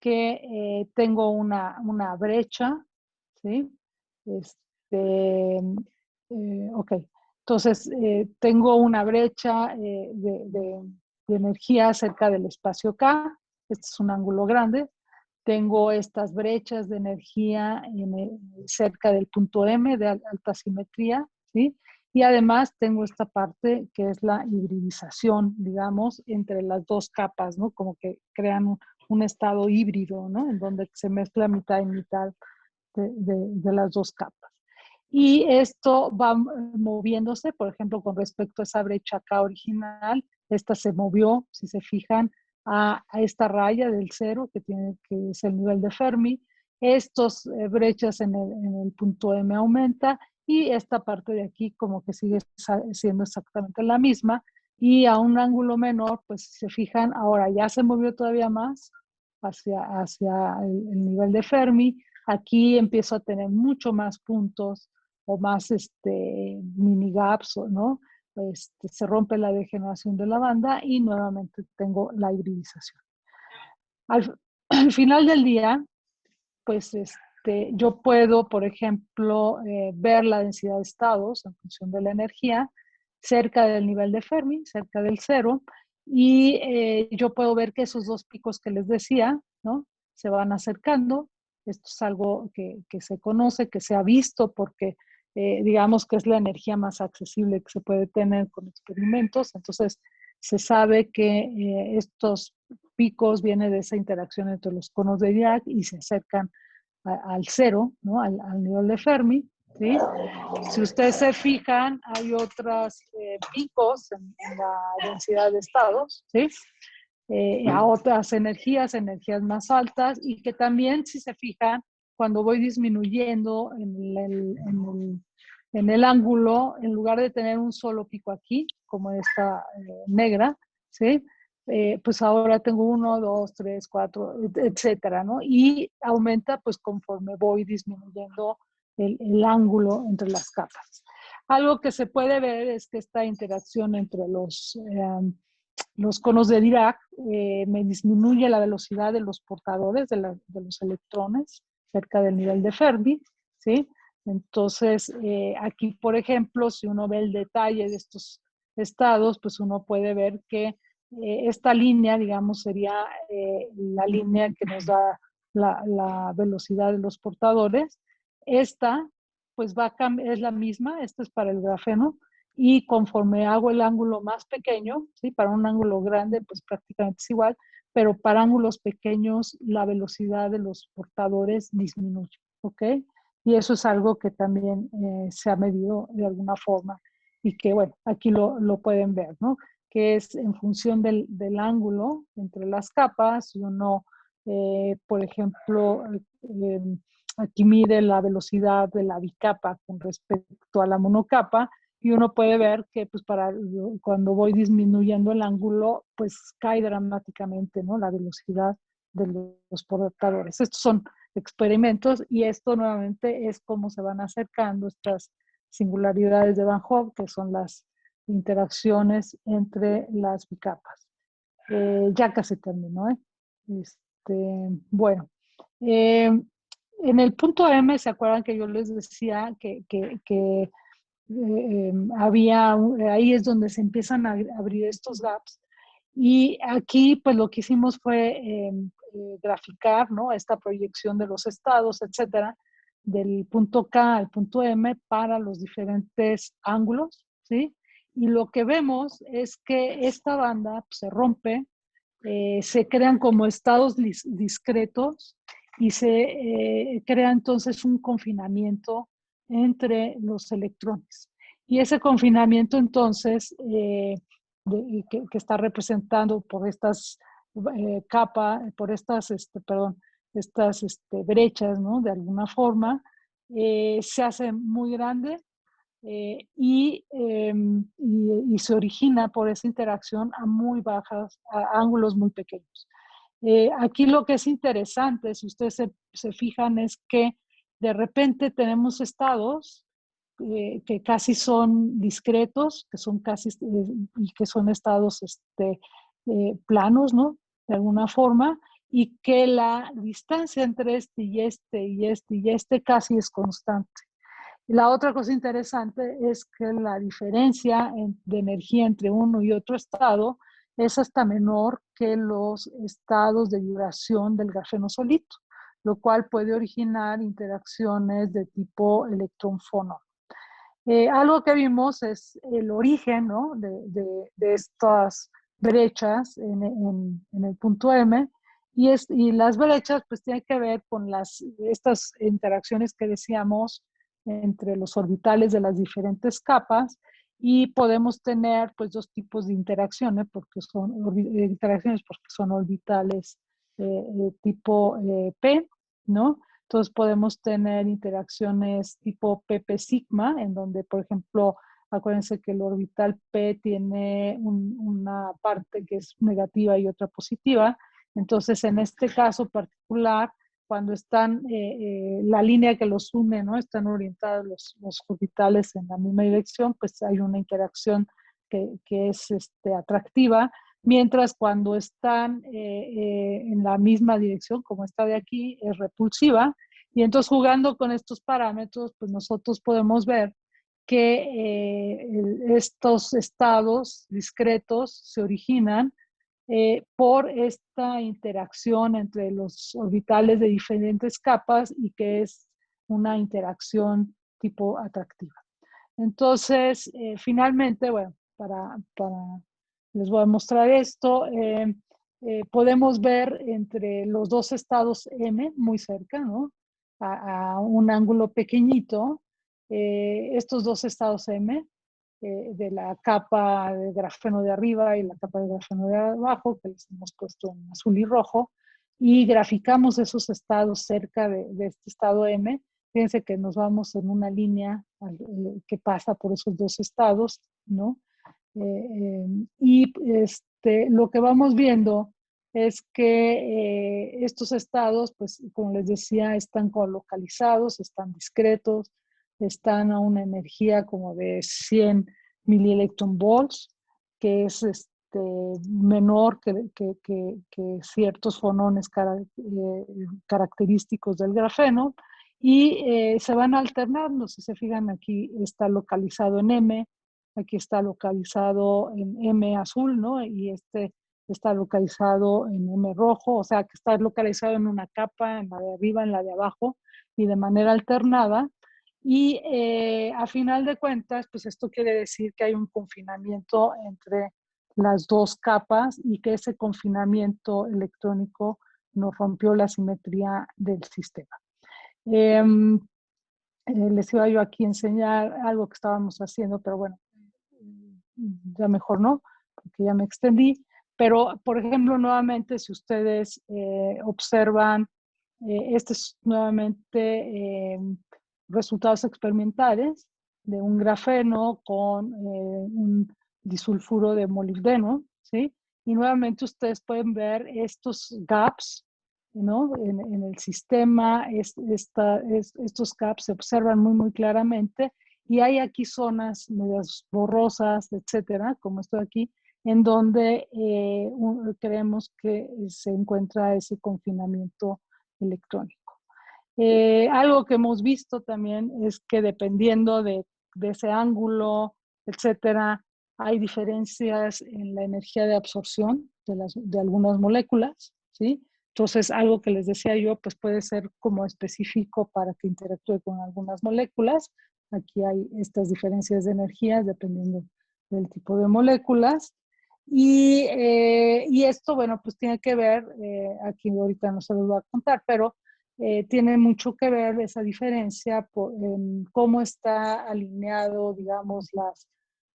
que tengo una brecha, ¿sí? Ok, entonces tengo una brecha de energía cerca del espacio K. Este es un ángulo grande. Tengo estas brechas de energía cerca del punto M de alta simetría, ¿sí? Y además tengo esta parte que es la hibridización, digamos, entre las dos capas, ¿no? Como que crean un estado híbrido, ¿no?, en donde se mezcla mitad y mitad de las dos capas. Y esto va moviéndose, por ejemplo, con respecto a esa brecha acá original, esta se movió, si se fijan, a esta raya del cero, que es el nivel de Fermi. Estos brechas en el punto M aumenta, y esta parte de aquí como que sigue siendo exactamente la misma, y a un ángulo menor, pues si se fijan, ahora ya se movió todavía más hacia el nivel de Fermi. Aquí empiezo a tener mucho más puntos o más mini gaps, ¿no? Se rompe la degeneración de la banda y nuevamente tengo la hibridización. Al final del día, pues yo puedo, por ejemplo, ver la densidad de estados en función de la energía cerca del nivel de Fermi, cerca del cero, y yo puedo ver que esos dos picos que les decía, ¿no?, se van acercando. Esto es algo que se conoce, que se ha visto, porque digamos que es la energía más accesible que se puede tener con experimentos. Entonces, se sabe que estos picos vienen de esa interacción entre los conos de Dirac y se acercan al cero, ¿no?, al nivel de Fermi, ¿sí? Si ustedes se fijan, hay otros picos en la densidad de estados, ¿sí? A otras energías más altas, y que también, si se fijan, cuando voy disminuyendo en el ángulo, en lugar de tener un solo pico aquí, como esta negra, ¿sí?, pues ahora tengo 1, 2, 3, 4, etcétera, ¿no? Y aumenta pues conforme voy disminuyendo el ángulo entre las capas. Algo que se puede ver es que esta interacción entre los conos de Dirac me disminuye la velocidad de los portadores, de los electrones, cerca del nivel de Fermi, ¿sí? Entonces, aquí, por ejemplo, si uno ve el detalle de estos estados, pues uno puede ver que esta línea, digamos, sería la línea que nos da la velocidad de los portadores. Esta, pues es la misma, esta es para el grafeno, y conforme hago el ángulo más pequeño, ¿sí?, para un ángulo grande, pues prácticamente es igual, pero para ángulos pequeños la velocidad de los portadores disminuye, ¿ok? Y eso es algo que también se ha medido de alguna forma, y que, bueno, aquí lo pueden ver, ¿no?, que es en función del ángulo entre las capas. Y uno, por ejemplo, aquí mide la velocidad de la bicapa con respecto a la monocapa, y uno puede ver que pues cuando voy disminuyendo el ángulo, pues cae dramáticamente, ¿no?, la velocidad de los portadores. Estos son experimentos, y esto nuevamente es cómo se van acercando estas singularidades de Van Hoff, que son las interacciones entre las bicapas. Ya casi terminó, ¿eh? Bueno, en el punto M, ¿se acuerdan que yo les decía que ahí es donde se empiezan a abrir estos gaps? Y aquí, pues lo que hicimos fue graficar, ¿no?, esta proyección de los estados, etcétera, del punto K al punto M para los diferentes ángulos, ¿sí? Y lo que vemos es que esta banda pues, se rompe, se crean como estados discretos, y se crea entonces un confinamiento entre los electrones. Y ese confinamiento entonces, que está representado por estas capas, por estas, brechas, ¿no?, de alguna forma, se hace muy grande, y se origina por esa interacción a muy bajas, a ángulos muy pequeños. Aquí lo que es interesante, si ustedes se fijan, es que de repente tenemos estados que casi son discretos, que son casi y que son estados planos, ¿no? De alguna forma, y que la distancia entre este y este y este y este casi es constante. Y la otra cosa interesante es que la diferencia de energía entre uno y otro estado es hasta menor que los estados de vibración del grafeno solito, lo cual puede originar interacciones de tipo electrón-fonón. Algo que vimos es el origen, ¿no? de estas brechas en el punto M, y las brechas pues tienen que ver con estas interacciones que decíamos entre los orbitales de las diferentes capas, y podemos tener pues dos tipos de interacciones porque son orbitales tipo P, ¿no? Entonces podemos tener interacciones tipo PP sigma, en donde, por ejemplo, acuérdense que el orbital P tiene una parte que es negativa y otra positiva. Entonces, en este caso particular, cuando están, la línea que los une, ¿no? Están orientados los orbitales en la misma dirección, pues hay una interacción que es atractiva. Mientras cuando están en la misma dirección, como esta de aquí, es repulsiva. Y entonces jugando con estos parámetros, pues nosotros podemos ver que estos estados discretos se originan por esta interacción entre los orbitales de diferentes capas y que es una interacción tipo atractiva. Entonces, finalmente, bueno, les voy a mostrar esto. Podemos ver entre los dos estados M, muy cerca, ¿no? A un ángulo pequeñito, estos dos estados M, de la capa de grafeno de arriba y la capa de grafeno de abajo, que les hemos puesto en azul y rojo, y graficamos esos estados cerca de este estado M. Fíjense que nos vamos en una línea que pasa por esos dos estados, ¿no? Y lo que vamos viendo es que estos estados, pues como les decía, están colocalizados, están discretos, están a una energía como de 100 milielectronvolts, que es menor que ciertos fonones característicos del grafeno, y se van alternando. Si se fijan, aquí está localizado en M, aquí está localizado en M azul, ¿no? Y está localizado en M rojo, o sea que está localizado en una capa, en la de arriba, en la de abajo, y de manera alternada. Y a final de cuentas, pues esto quiere decir que hay un confinamiento entre las dos capas y que ese confinamiento electrónico nos rompió la simetría del sistema. Les iba yo aquí a enseñar algo que estábamos haciendo, pero bueno, ya mejor no, porque ya me extendí. Pero, por ejemplo, nuevamente, si ustedes observan, este es nuevamente resultados experimentales de un grafeno con un disulfuro de molibdeno, ¿sí? Y nuevamente ustedes pueden ver estos gaps, ¿no? En el sistema, estos gaps se observan muy, muy claramente, y hay aquí zonas medias borrosas, etcétera, como esto de aquí, en donde creemos que se encuentra ese confinamiento electrónico. Algo que hemos visto también es que dependiendo de ese ángulo, etcétera, hay diferencias en la energía de absorción de algunas moléculas, ¿sí? Entonces, algo que les decía yo, pues puede ser como específico para que interactúe con algunas moléculas. Aquí hay estas diferencias de energía dependiendo del tipo de moléculas. Y esto, bueno, pues tiene que ver, aquí ahorita no se los voy a contar, pero tiene mucho que ver esa diferencia en cómo está alineado, digamos,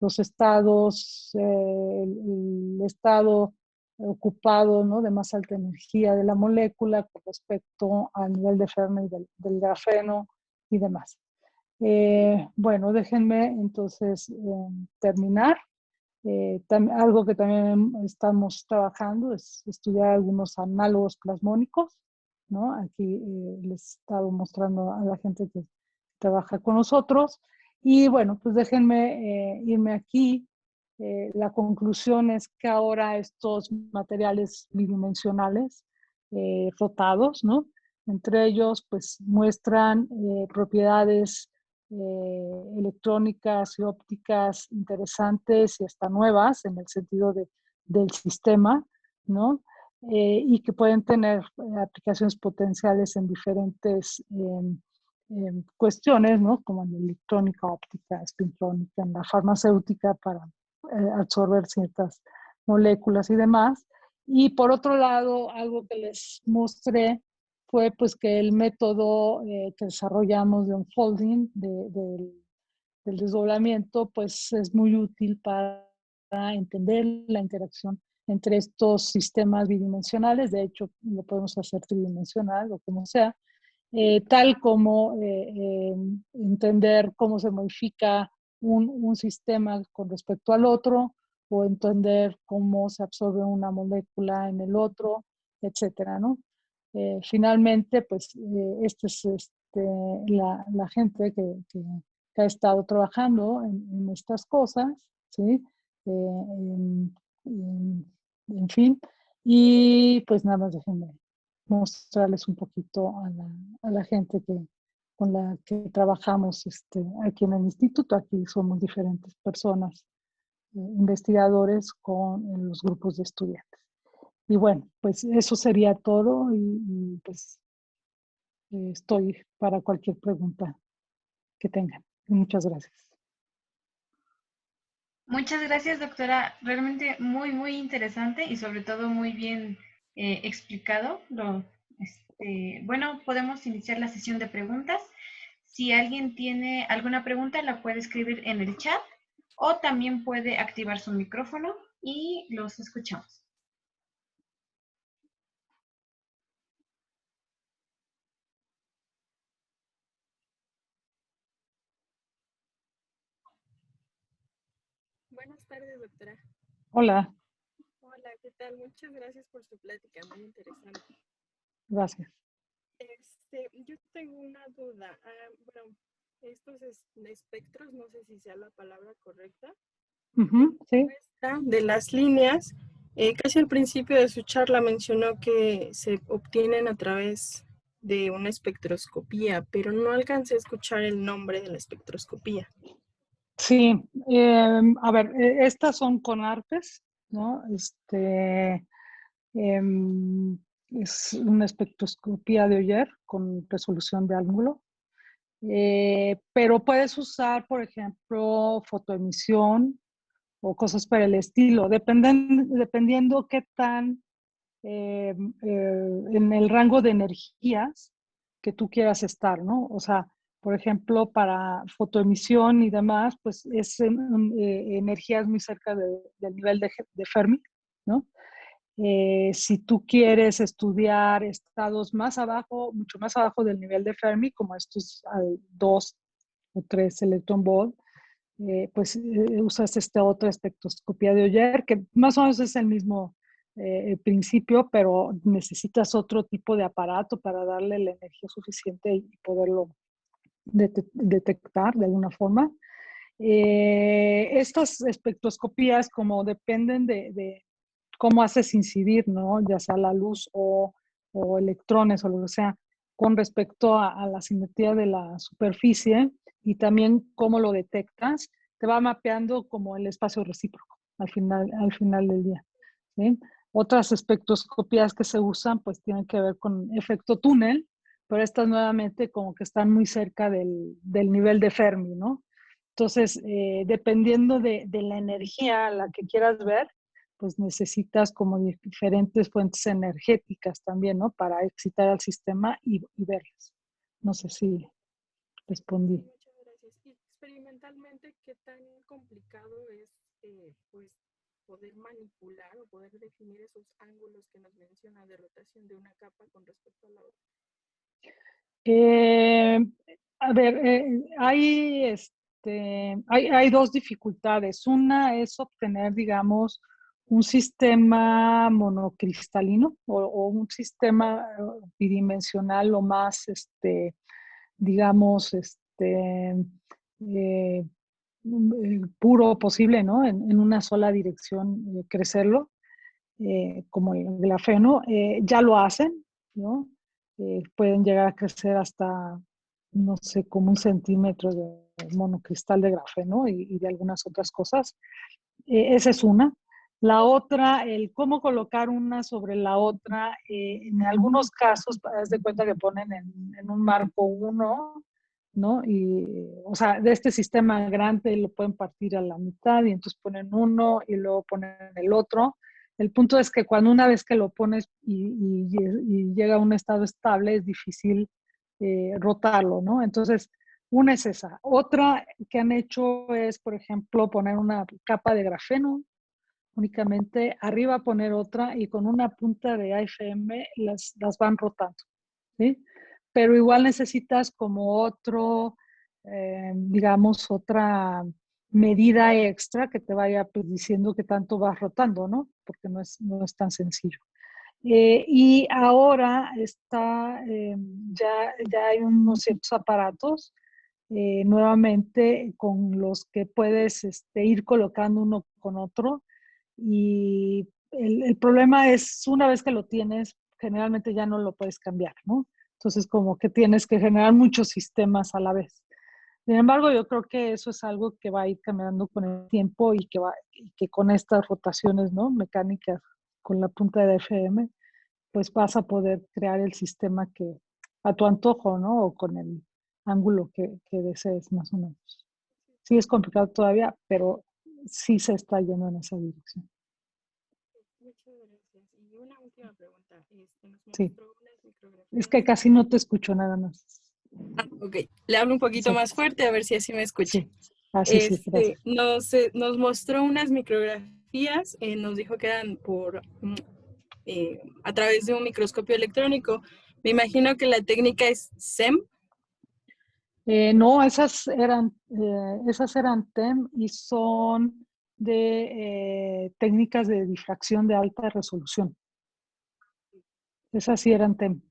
los estados, el estado ocupado, ¿no? De más alta energía de la molécula con respecto al nivel de Fermi del grafeno y demás. Bueno, déjenme entonces terminar. Algo que también estamos trabajando es estudiar algunos análogos plasmónicos, ¿no? Aquí les he estado mostrando a la gente que trabaja con nosotros. Y bueno, pues déjenme irme aquí. La conclusión es que ahora estos materiales bidimensionales rotados, ¿no? Entre ellos, pues muestran propiedades electrónicas y ópticas interesantes y hasta nuevas en el sentido del sistema, ¿no? Y que pueden tener aplicaciones potenciales en diferentes cuestiones, ¿no? Como en electrónica, óptica, espintrónica, en la farmacéutica para absorber ciertas moléculas y demás. Y por otro lado, algo que les mostré fue pues que el método que desarrollamos de unfolding, del desdoblamiento, pues es muy útil para entender la interacción entre estos sistemas bidimensionales. De hecho, lo podemos hacer tridimensional o como sea, tal como entender cómo se modifica un sistema con respecto al otro, o entender cómo se absorbe una molécula en el otro, etcétera, ¿no? Finalmente, pues esta es la gente que ha estado trabajando en estas cosas, ¿sí? En fin, y pues nada más déjenme mostrarles un poquito a la gente con la que trabajamos aquí en el instituto. Aquí somos diferentes personas, investigadores con los grupos de estudiantes. Y bueno, pues eso sería todo y pues estoy para cualquier pregunta que tengan. Muchas gracias. Muchas gracias, doctora. Realmente muy, muy interesante y sobre todo muy bien explicado. Bueno, podemos iniciar la sesión de preguntas. Si alguien tiene alguna pregunta, la puede escribir en el chat o también puede activar su micrófono y los escuchamos. Buenas tardes, doctora. Hola. Hola, ¿qué tal? Muchas gracias por su plática, muy interesante. Gracias. Yo tengo una duda. Bueno, estos espectros, no sé si sea la palabra correcta, Sí. de las líneas, casi al principio de su charla mencionó que se obtienen a través de una espectroscopía, pero no alcancé a escuchar el nombre de la espectroscopía. Sí, a ver, estas son con artes, ¿no? Es una espectroscopía de Oyer con resolución de ángulo, pero puedes usar, por ejemplo, fotoemisión o cosas por el estilo, dependiendo qué tan en el rango de energías que tú quieras estar, ¿no? O sea, por ejemplo, para fotoemisión y demás, pues es energías muy cerca del nivel de Fermi, ¿no? Si tú quieres estudiar estados más abajo, mucho más abajo del nivel de Fermi, como estos al 2 o 3 electron volt, pues usas esta otra espectroscopía de Oyer, que más o menos es el mismo principio, pero necesitas otro tipo de aparato para darle la energía suficiente y poderlo detectar de alguna forma. Estas espectroscopías, como dependen de cómo haces incidir, ¿no? Ya sea la luz o electrones o lo que sea, con respecto a la simetría de la superficie y también cómo lo detectas, te va mapeando como el espacio recíproco al final del día, ¿sí? Otras espectroscopías que se usan pues tienen que ver con efecto túnel, pero estas nuevamente como que están muy cerca del nivel de Fermi, ¿no? Entonces, dependiendo de la energía a la que quieras ver, pues necesitas como diferentes fuentes energéticas también, ¿no? Para excitar al sistema y verlas. No sé si respondí. Muchas gracias. Y experimentalmente, ¿qué tan complicado es pues poder manipular o poder definir esos ángulos que nos menciona de rotación de una capa con respecto a la otra? A ver, hay hay dos dificultades. Una es obtener, digamos, un sistema monocristalino o un sistema bidimensional lo más, digamos, puro posible, ¿no? En una sola dirección, crecerlo, como el grafeno. Ya lo hacen, ¿no? Pueden llegar a crecer hasta, no sé, como 1 centímetro de monocristal de grafeno y de algunas otras cosas. Esa es una. La otra, el cómo colocar una sobre la otra, en algunos casos, haz de cuenta que ponen en un marco uno, ¿no? Y, o sea, de este sistema grande lo pueden partir a la mitad y entonces ponen uno y luego ponen el otro. El punto es que cuando una vez que lo pones y llega a un estado estable, es difícil rotarlo, ¿no? Entonces, una es esa. Otra que han hecho es, por ejemplo, poner una capa de grafeno únicamente, arriba poner otra y con una punta de AFM las van rotando, ¿sí? Pero igual necesitas como otro, digamos, otra medida extra que te vaya pues, diciendo que tanto vas rotando, ¿no? Porque no es tan sencillo. Y ahora ya hay unos ciertos aparatos nuevamente con los que puedes ir colocando uno con otro. Y el problema es, una vez que lo tienes, generalmente ya no lo puedes cambiar, ¿no? Entonces, como que tienes que generar muchos sistemas a la vez. Sin embargo, yo creo que eso es algo que va a ir cambiando con el tiempo y que con estas rotaciones, ¿no? Mecánicas con la punta de FM, pues vas a poder crear el sistema que a tu antojo, ¿no? O con el ángulo que desees, más o menos. Sí es complicado todavía, pero sí se está yendo en esa dirección. Muchas gracias. Y una última pregunta. Nos Sí, mostró unas es que micrografías. casi no te escucho nada más. Ok, le hablo un poquito Sí, más fuerte a ver si así me escucha. sí. Sí, gracias. Nos mostró unas micrografías, nos dijo que eran a través de un microscopio electrónico. Me imagino que la técnica es SEM. No, esas eran TEM y son de técnicas de difracción de alta resolución. Esas sí eran TEM,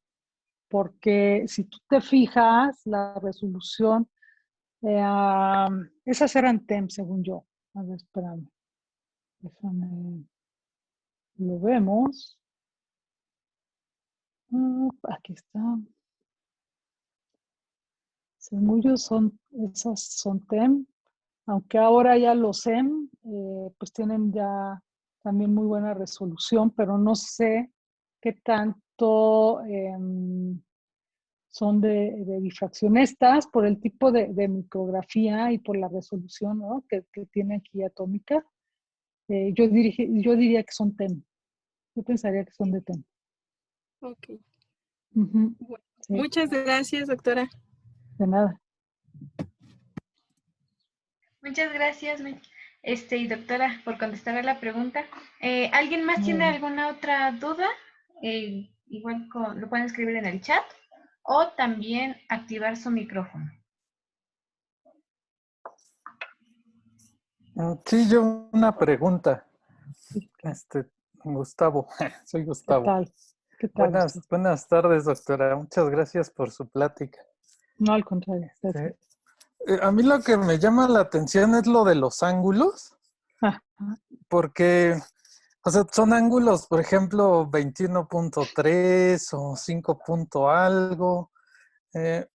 porque si tú te fijas, la resolución, esas eran TEM, según yo. A ver, espérame. Déjame, lo vemos. Aquí está. Según yo, esas son TEM, aunque ahora ya los SEM, pues tienen ya también muy buena resolución, pero no sé qué tanto son de difracción. Estas, por el tipo de micrografía y por la resolución, ¿no? que tiene aquí atómica, yo diría que son TEM. Yo pensaría que son de TEM. Ok. Ujú, Bueno, sí, muchas gracias, doctora. de nada. Muchas gracias, y doctora, por contestar a la pregunta. ¿Alguien más tiene Bueno. alguna otra duda? Igual lo pueden escribir en el chat o también activar su micrófono. Sí, yo una pregunta. Gustavo, soy ¿Qué Gustavo. tal? ¿Qué tal, Gustavo? Buenas tardes, doctora. Muchas gracias por su plática. No, al contrario, gracias. A mí lo que me llama la atención es lo de los ángulos, Ajá. porque, o sea, son ángulos, por ejemplo, 21.3 o 5 punto algo. Eh,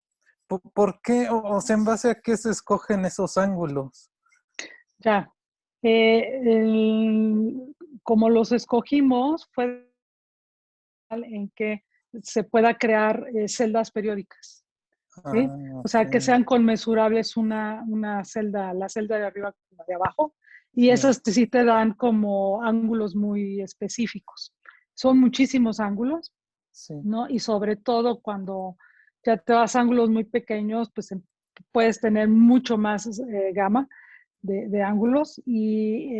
¿Por qué? O sea, ¿en base a qué se escogen esos ángulos? Ya. Como los escogimos, fue en que se pueda crear celdas periódicas, ¿sí? Ah, O sea, que ok. sean conmensurables una celda, la celda de arriba con la de abajo, y Sí, esas sí te dan como ángulos muy específicos. Son muchísimos ángulos, sí. ¿no? Y sobre todo cuando ya te vas a ángulos muy pequeños, pues puedes tener mucho más gama de ángulos y,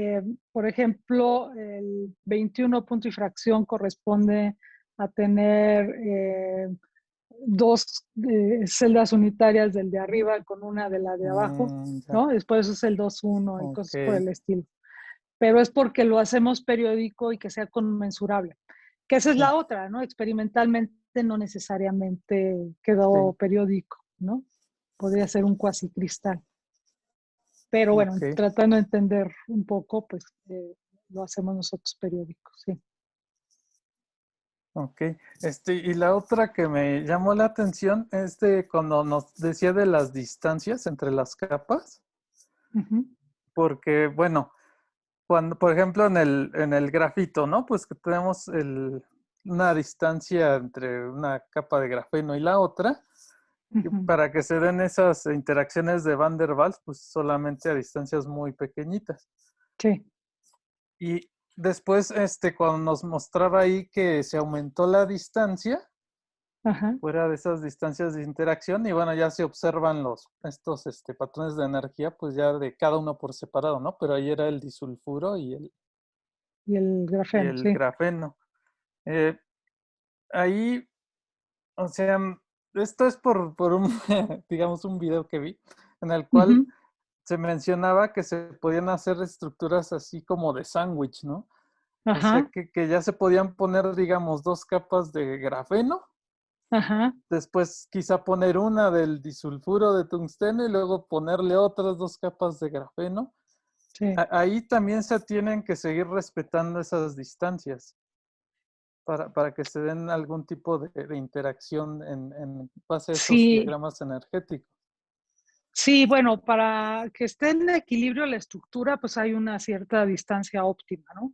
por ejemplo, el 21 punto y fracción corresponde a tener dos celdas unitarias del de arriba con una de la de abajo, Ya. ¿no? Después es el 2-1 y cosas por Ok. el estilo. Pero es porque lo hacemos periódico y que sea conmensurable. Que esa es Sí, la otra, ¿no? Experimentalmente no necesariamente quedó sí. periódico, ¿no? Podría ser un cuasicristal. Pero bueno, Ok. tratando de entender un poco, pues lo hacemos nosotros periódico, sí. Ok. Y la otra que me llamó la atención es de cuando nos decía de las distancias entre las capas, Ujú. porque, bueno, cuando, por ejemplo, en el grafito, ¿no? Pues que tenemos una distancia entre una capa de grafeno y la otra, y Ujú. para que se den esas interacciones de Van der Waals, pues solamente a distancias muy pequeñitas. Sí. Y después, cuando nos mostraba ahí que se aumentó la distancia, Ajá. fuera de esas distancias de interacción, y bueno, ya se observan estos patrones de energía, pues ya de cada uno por separado, ¿no? Pero ahí era el disulfuro Y el y grafeno, el sí. grafeno. Eh, Ahí, o sea, esto es por un, digamos, un video que vi, en el cual Ujú. se mencionaba que se podían hacer estructuras así como de sándwich, ¿no? O sea, Ajá. que ya se podían poner, digamos, dos capas de grafeno, Ajá. después quizá poner una del disulfuro de tungsteno y luego ponerle otras dos capas de grafeno. Sí. Ahí también se tienen que seguir respetando esas distancias para que se den algún tipo de interacción en base a esos Sí, diagramas energéticos. sí, bueno, para que esté en equilibrio la estructura, pues hay una cierta distancia óptima, ¿no?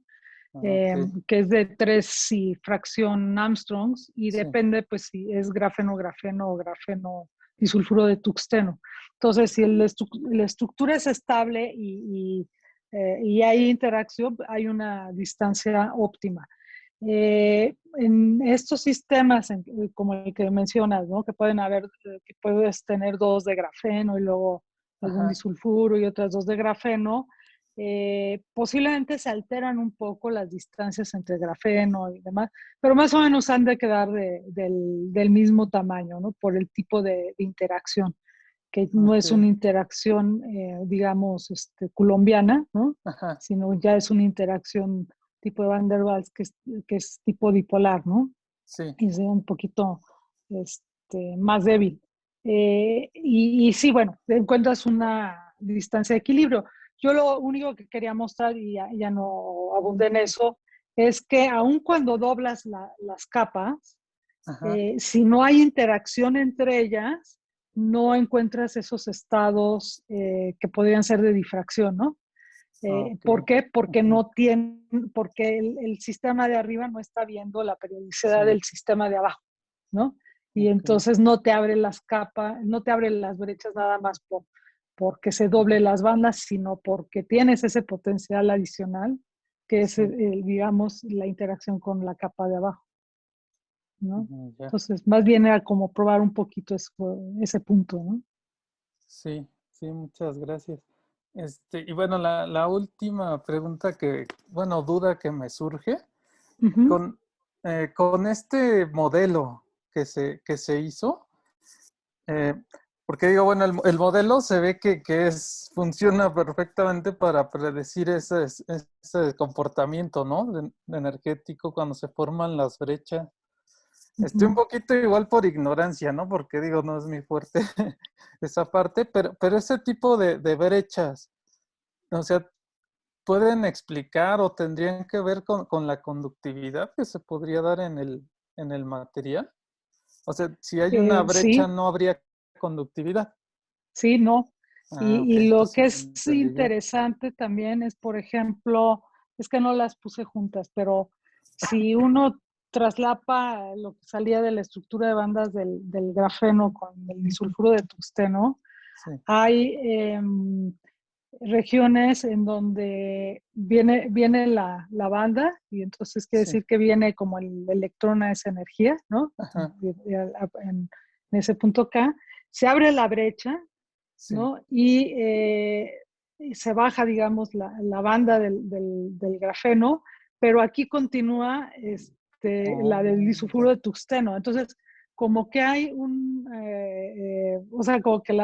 Ah, ok, Que es de 3 y fracción Armstrongs y sí, depende pues si es grafeno, grafeno o grafeno disulfuro de tuxteno. Entonces, si la estructura es estable y hay interacción, hay una distancia óptima. En estos sistemas, como el que mencionas, ¿no? Que pueden haber, que puedes tener dos de grafeno y luego algún ajá, disulfuro y otras dos de grafeno, posiblemente se alteran un poco las distancias entre grafeno y demás, pero más o menos han de quedar del mismo tamaño, ¿no? Por el tipo de interacción, que no ok, es una interacción, digamos, colombiana, ¿no? ajá, Sino ya es una interacción tipo de Van der Waals, que es tipo dipolar, ¿no? sí, Y es un poquito más débil. Y sí, bueno, encuentras una distancia de equilibrio. Yo lo único que quería mostrar, y ya no abundé en eso, es que aun cuando doblas las capas, ajá, si no hay interacción entre ellas, no encuentras esos estados que podrían ser de difracción, ¿no? ok, ¿Por qué? Porque ujú, no tiene, porque el sistema de arriba no está viendo la periodicidad sí, del sistema de abajo, ¿no? Y ok, entonces no te abre las capas, no te abre las brechas nada más porque se doble las bandas, sino porque tienes ese potencial adicional, que es, sí, digamos, la interacción con la capa de abajo, ¿no? ya. Entonces, más bien era como probar un poquito ese punto, ¿no? Sí, sí, muchas gracias. Y bueno, la última pregunta bueno, duda que me surge, Ujú. con este modelo que se hizo, eh, porque digo, bueno, el modelo se ve que funciona perfectamente para predecir ese comportamiento, ¿no? Energético cuando se forman las brechas. Estoy un Ujú. poquito igual por ignorancia, ¿no? Porque digo, no es mi fuerte esa parte, pero ese tipo de brechas, o sea, ¿pueden explicar o tendrían que ver con la conductividad que se podría dar en el material? O sea, si hay una brecha, Sí, no habría conductividad. sí, no. Ah, ok, Y lo que entonces es entendí bien. interesante también es, por ejemplo, es que no las puse juntas, pero si uno traslapa lo que salía de la estructura de bandas del grafeno con el disulfuro de tungsteno, Sí, hay regiones en donde viene la banda y entonces quiere sí, decir que viene como el electrón a esa energía, ¿no? ajá, En ese punto K, se abre la brecha, sí. ¿no? Y se baja, digamos, la banda del grafeno, pero aquí continúa la del Oh, disulfuro ya. de tungsteno. Entonces, como que hay o sea, como que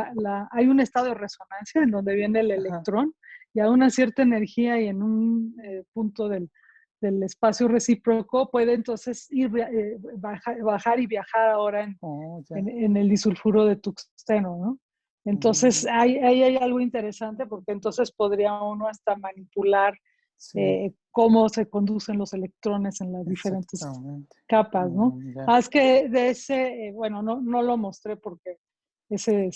hay un estado de resonancia en donde viene el Ajá. electrón y a una cierta energía y en un punto del espacio recíproco puede entonces bajar y viajar ahora Oh, ya. en el disulfuro de tuxteno, ¿no? Entonces, ahí hay algo interesante porque entonces podría uno hasta manipular Sí, cómo se conducen los electrones en las diferentes exactamente. capas, ¿no? Ya. Es que de ese, bueno, no lo mostré porque ese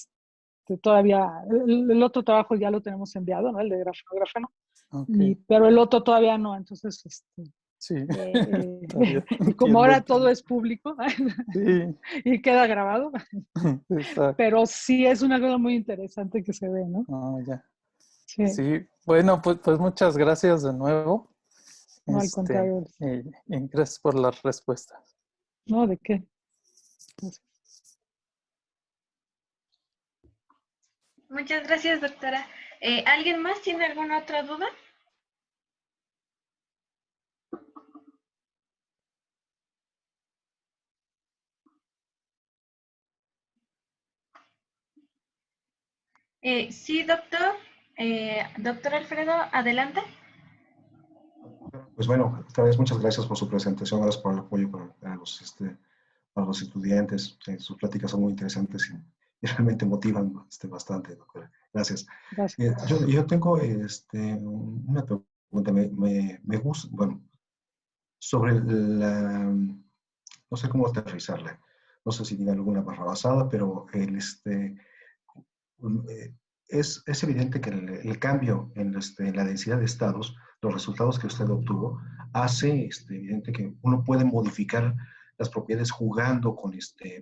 todavía, el otro trabajo ya lo tenemos enviado, ¿no? El de grafeno, Ok. pero el otro todavía no, entonces, Sí. Todavía y no como tiene ahora el todo tiempo. es público Sí, y queda grabado, exacto. pero sí es una cosa muy interesante que se ve, ¿no? Oh, ya. Sí, Sí, bueno, pues muchas gracias de nuevo. no al contrario, Y gracias por las respuestas. ¿no? ¿De qué? Muchas gracias, doctora. ¿Alguien más tiene alguna otra duda? Sí, doctor. Doctor Alfredo, adelante. Pues bueno, otra vez muchas gracias por su presentación, gracias por el apoyo para los estudiantes. Sus pláticas son muy interesantes y realmente motivan bastante, doctora. Gracias. Gracias. Yo tengo una pregunta, me gusta, bueno, sobre no sé cómo aterrizarla, no sé si diga alguna barrabasada, pero es evidente que el cambio en la densidad de estados, los resultados que usted obtuvo, hace evidente que uno puede modificar las propiedades jugando con,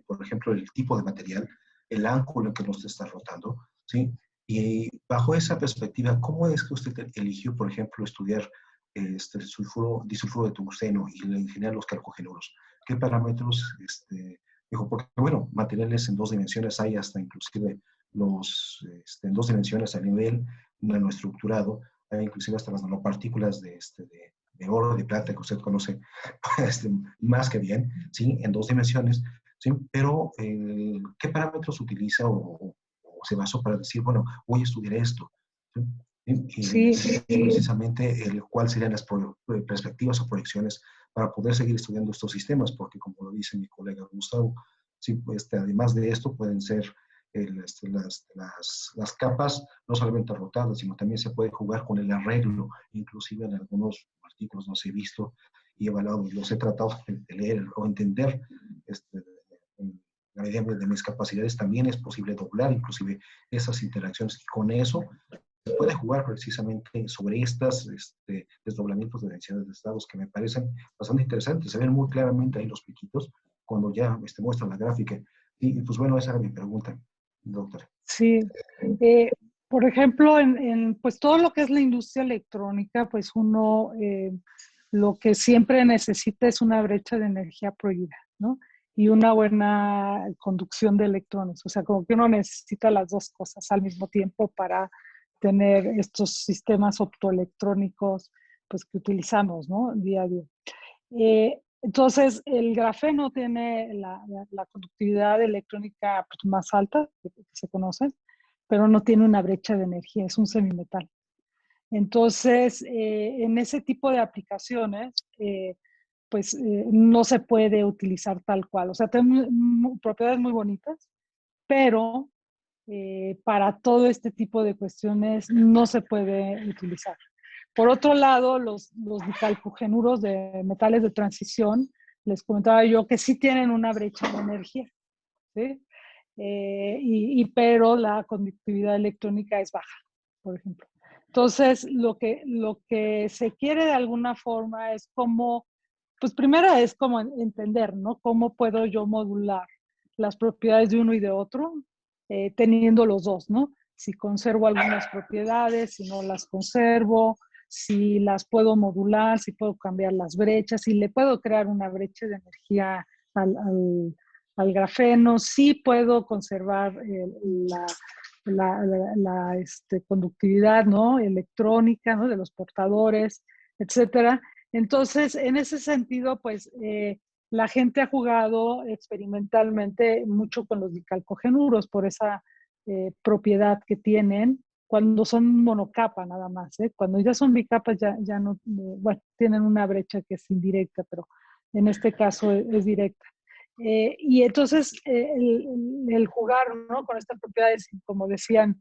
por ejemplo, el tipo de material, el ángulo en que usted está rotando, ¿sí? Y bajo esa perspectiva, ¿cómo es que usted eligió, por ejemplo, estudiar el disulfuro de tungsteno y en general los calcogenuros? ¿Qué parámetros, dijo? Porque, bueno, materiales en 2 dimensiones hay hasta inclusive en 2 dimensiones a nivel nanoestructurado, hay inclusive hasta las nanopartículas de oro, de plata, que usted conoce más que bien, ¿sí? En 2 dimensiones, ¿sí? Pero, ¿qué parámetros utiliza o se basó para decir, bueno, voy a estudiar esto? Sí, Y precisamente cuáles serían las perspectivas o proyecciones para poder seguir estudiando estos sistemas, porque como lo dice mi colega Gustavo, sí, además de esto pueden ser las capas no solamente rotadas, sino también se puede jugar con el arreglo, inclusive en algunos artículos los he visto y evaluado, los he tratado de leer o entender, en la medida de mis capacidades también es posible doblar inclusive esas interacciones y con eso se puede jugar precisamente sobre estos desdoblamientos de densidades de estados que me parecen bastante interesantes. Se ven muy claramente ahí los piquitos cuando ya muestran la gráfica. Y pues bueno, esa era mi pregunta, doctora. sí. Por ejemplo, pues todo lo que es la industria electrónica, pues uno lo que siempre necesita es una brecha de energía prohibida, ¿no? Y una buena conducción de electrones. O sea, como que uno necesita las dos cosas al mismo tiempo para tener estos sistemas optoelectrónicos pues, que utilizamos, ¿no? Día a día. Entonces, el grafeno tiene la conductividad electrónica pues, más alta que se conoce, pero no tiene una brecha de energía, es un semimetal. Entonces, en ese tipo de aplicaciones, pues no se puede utilizar tal cual. O sea, tiene propiedades muy bonitas, pero para todo este tipo de cuestiones no se puede utilizar. Por otro lado, los dicalcogenuros de metales de transición, les comentaba yo que sí tienen una brecha de energía, ¿sí? Pero la conductividad electrónica es baja, por ejemplo. Entonces, lo que se quiere de alguna forma es como, pues primero es como entender, ¿no? ¿Cómo puedo yo modular las propiedades de uno y de otro, teniendo los dos, ¿no? Si conservo algunas propiedades, si no las conservo, si las puedo modular, si puedo cambiar las brechas, si le puedo crear una brecha de energía al grafeno, sí puedo conservar la conductividad, ¿no? Electrónica, ¿no? De los portadores, etcétera. Entonces, en ese sentido, pues la gente ha jugado experimentalmente mucho con los dicalcogenuros por esa propiedad que tienen cuando son monocapa nada más. Cuando ya son bicapas ya no, bueno, tienen una brecha que es indirecta, pero en este caso es directa. Y entonces el jugar, ¿no?, con estas propiedades, como decían,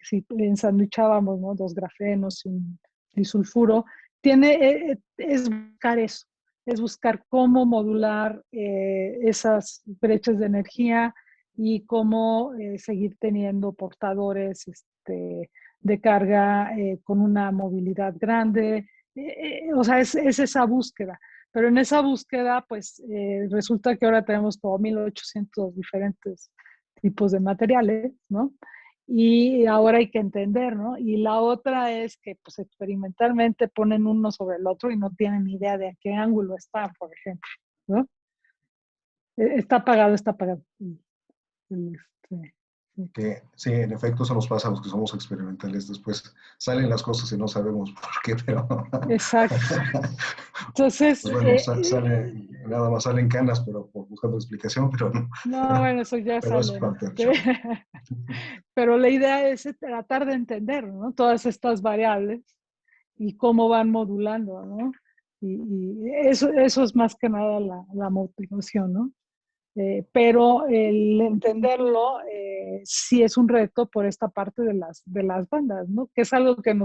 si ensanduchábamos, ¿no?, 2 grafenos y un disulfuro, es buscar eso, es buscar cómo modular esas brechas de energía y cómo seguir teniendo portadores de carga con una movilidad grande. O sea, es esa búsqueda. Pero en esa búsqueda, pues resulta que ahora tenemos como 1800 diferentes tipos de materiales, ¿no? Y ahora hay que entender, ¿no? Y la otra es que pues experimentalmente ponen uno sobre el otro y no tienen ni idea de a qué ángulo está, por ejemplo, ¿no? Está apagado, está apagado. Que sí, en efecto, eso nos pasa a los que somos experimentales. Después salen las cosas y no sabemos por qué, pero... Exacto. Entonces... Pues bueno, nada más salen canas, pero por buscando explicación, pero no. No, bueno, eso ya Pero es sale, ¿no? parte del show. Pero la idea es tratar de entender, ¿no?, todas estas variables y cómo van modulando, ¿no? Y eso es más que nada la motivación, ¿no? Pero el entenderlo sí es un reto por esta parte de las bandas, ¿no? Que es algo que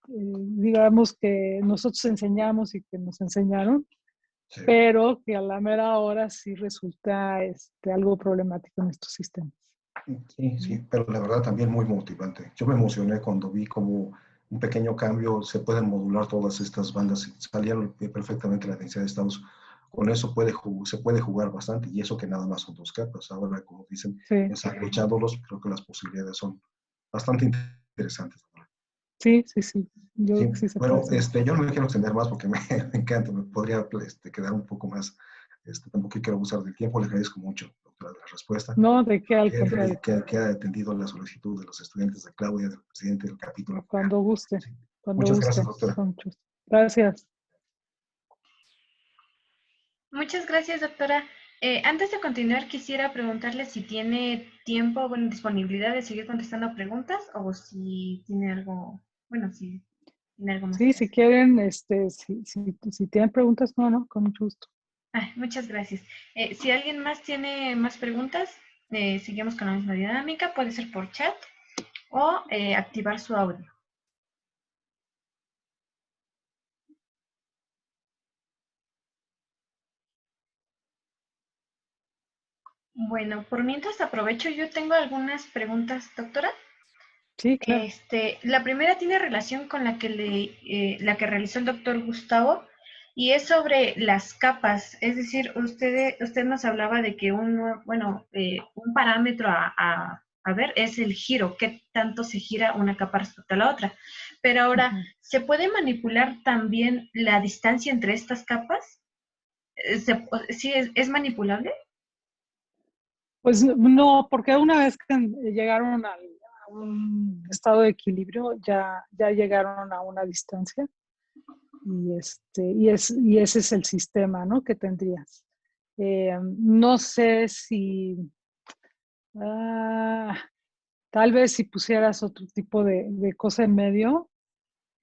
digamos que nosotros enseñamos y que nos enseñaron, Sí. pero que a la mera hora sí resulta algo problemático en estos sistemas. Sí, pero la verdad también muy motivante. Yo me emocioné cuando vi como un pequeño cambio, se pueden modular todas estas bandas y salieron perfectamente la densidad de estados. Con eso se puede jugar bastante, y eso que nada más son 2 capas. Ahora, como dicen, Sí, ensanguchándolos, creo que las posibilidades son bastante interesantes. sí. Yo Sí, creo que sí se puede bueno, hacer. yo no me quiero extender más porque me encanta, me podría quedar un poco más, tampoco quiero abusar del tiempo. Le agradezco mucho, doctora, la respuesta. No, de qué, al contrario. Que ha atendido la solicitud de los estudiantes de Claudia, del presidente del capítulo. Cuando guste, Sí. cuando Muchas guste. gracias, doctora. Con mucho gusto. Gracias. Muchas gracias, doctora. Antes de continuar, quisiera preguntarle si tiene tiempo, bueno, disponibilidad de seguir contestando preguntas o si tiene algo, bueno, si tiene algo más Sí, que si hacer. quieren, si tienen preguntas, no, con mucho gusto. Muchas gracias. Si alguien más tiene más preguntas, seguimos con la misma dinámica. Puede ser por chat o activar su audio. Bueno, por mientras aprovecho, yo tengo algunas preguntas, doctora. Sí, claro. La primera tiene relación con la que realizó el doctor Gustavo, y es sobre las capas. Es decir, usted nos hablaba de que un parámetro a ver es el giro, qué tanto se gira una capa respecto a la otra. Pero ahora, Ujú. ¿se puede manipular también la distancia entre estas capas? ¿Sí es manipulable? Pues no, porque una vez que llegaron a un estado de equilibrio, ya llegaron a una distancia y ese es el sistema, ¿no?, que tendrías. No sé si tal vez si pusieras otro tipo de cosa en medio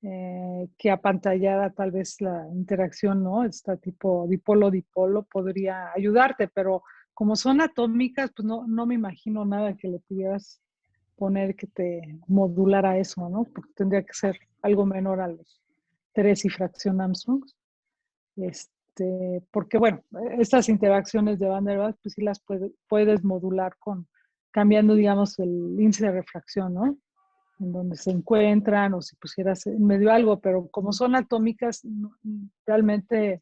que apantallara tal vez la interacción, ¿no? Esta tipo dipolo-dipolo podría ayudarte, pero como son atómicas, pues no me imagino nada que le pudieras poner que te modulara eso, ¿no? Porque tendría que ser algo menor a los 3 y fracción Armstrongs. Porque bueno, estas interacciones de Van der Waals, pues sí las puedes modular cambiando, digamos, el índice de refracción, ¿no?, en donde se encuentran, o si pusieras en medio algo, pero como son atómicas, realmente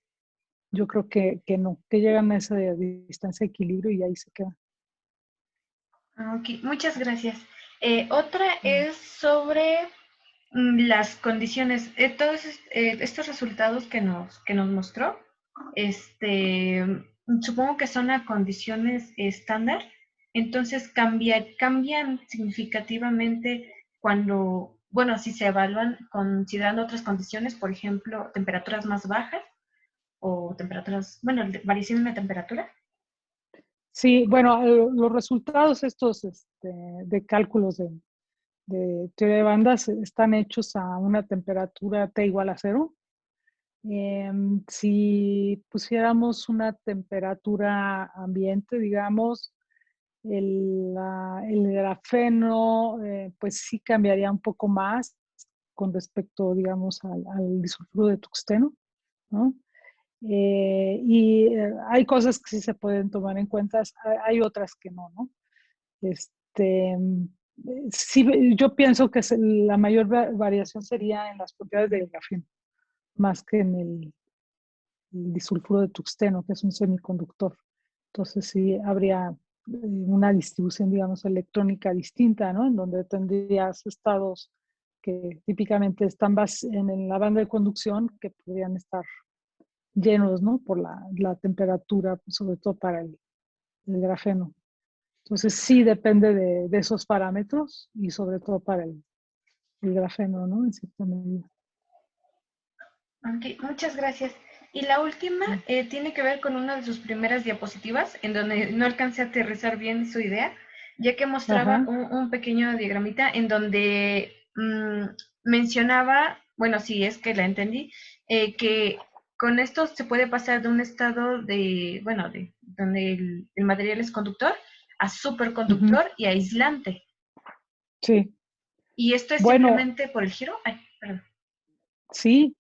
yo creo que no, que llegan a esa distancia de equilibrio y ahí se quedan. Ok, muchas gracias. Otra es sobre las condiciones. Todos estos resultados que nos mostró, supongo que son a condiciones estándar. Entonces cambian significativamente cuando, bueno, si se evalúan considerando otras condiciones, por ejemplo, temperaturas más bajas, o temperaturas, bueno, variación de temperatura. Sí, bueno, los resultados estos de cálculos de teoría de bandas están hechos a una temperatura T igual a 0. Si pusiéramos una temperatura ambiente, digamos, el grafeno, pues sí cambiaría un poco más con respecto, digamos, al disulfuro de tuxteno, ¿no? Hay cosas que sí se pueden tomar en cuenta, hay otras que no, ¿no? Sí, yo pienso que la mayor variación sería en las propiedades del grafeno, más que en el disulfuro de tuxteno, que es un semiconductor. Entonces sí habría una distribución, digamos, electrónica distinta, ¿no? En donde tendrías estados que típicamente están en la banda de conducción, que podrían estar llenos, ¿no? Por la temperatura, pues, sobre todo para el grafeno. Entonces sí depende de esos parámetros y sobre todo para el grafeno, ¿no? En cierta medida. Ok, muchas gracias. Y la última tiene que ver con una de sus primeras diapositivas, en donde no alcancé a aterrizar bien su idea, ya que mostraba un pequeño diagramita en donde mencionaba, bueno, si es que la entendí, que con esto se puede pasar de un estado bueno, donde el material es conductor a superconductor y aislante. Sí. ¿Y esto es Bueno, simplemente por el giro? Ay, perdón. sí.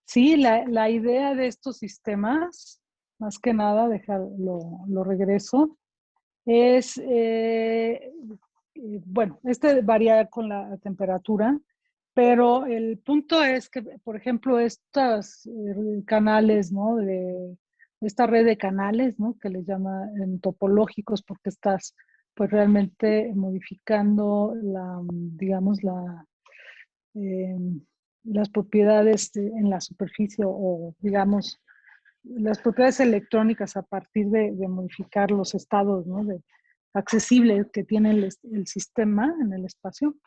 Sí, la idea de estos sistemas, más que nada, lo regreso, es, bueno, varía con la temperatura, pero el punto es que, por ejemplo, estos canales, ¿no? Esta red de canales, ¿no? Que les llaman topológicos, porque estás, pues, realmente modificando digamos, eh, las propiedades en la superficie o, digamos, las propiedades electrónicas a partir de modificar los estados, ¿no? Accesibles que tiene el sistema en el espacio.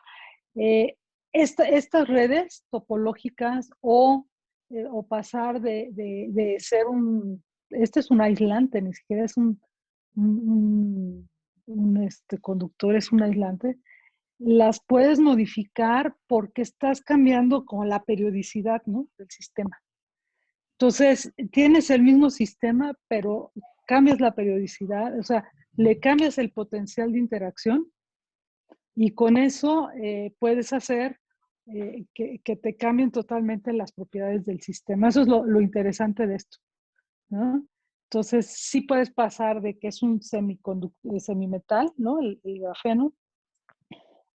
Estas redes topológicas o pasar de ser este es un aislante, ni siquiera es un conductor, es un aislante, las puedes modificar porque estás cambiando con la periodicidad, ¿no? Del sistema. Entonces, tienes el mismo sistema, pero cambias la periodicidad, o sea, le cambias el potencial de interacción y con eso puedes hacer que te cambien totalmente las propiedades del sistema. Eso es lo interesante de esto, ¿no? Entonces, sí puedes pasar de que es un semimetal, ¿no? El grafeno,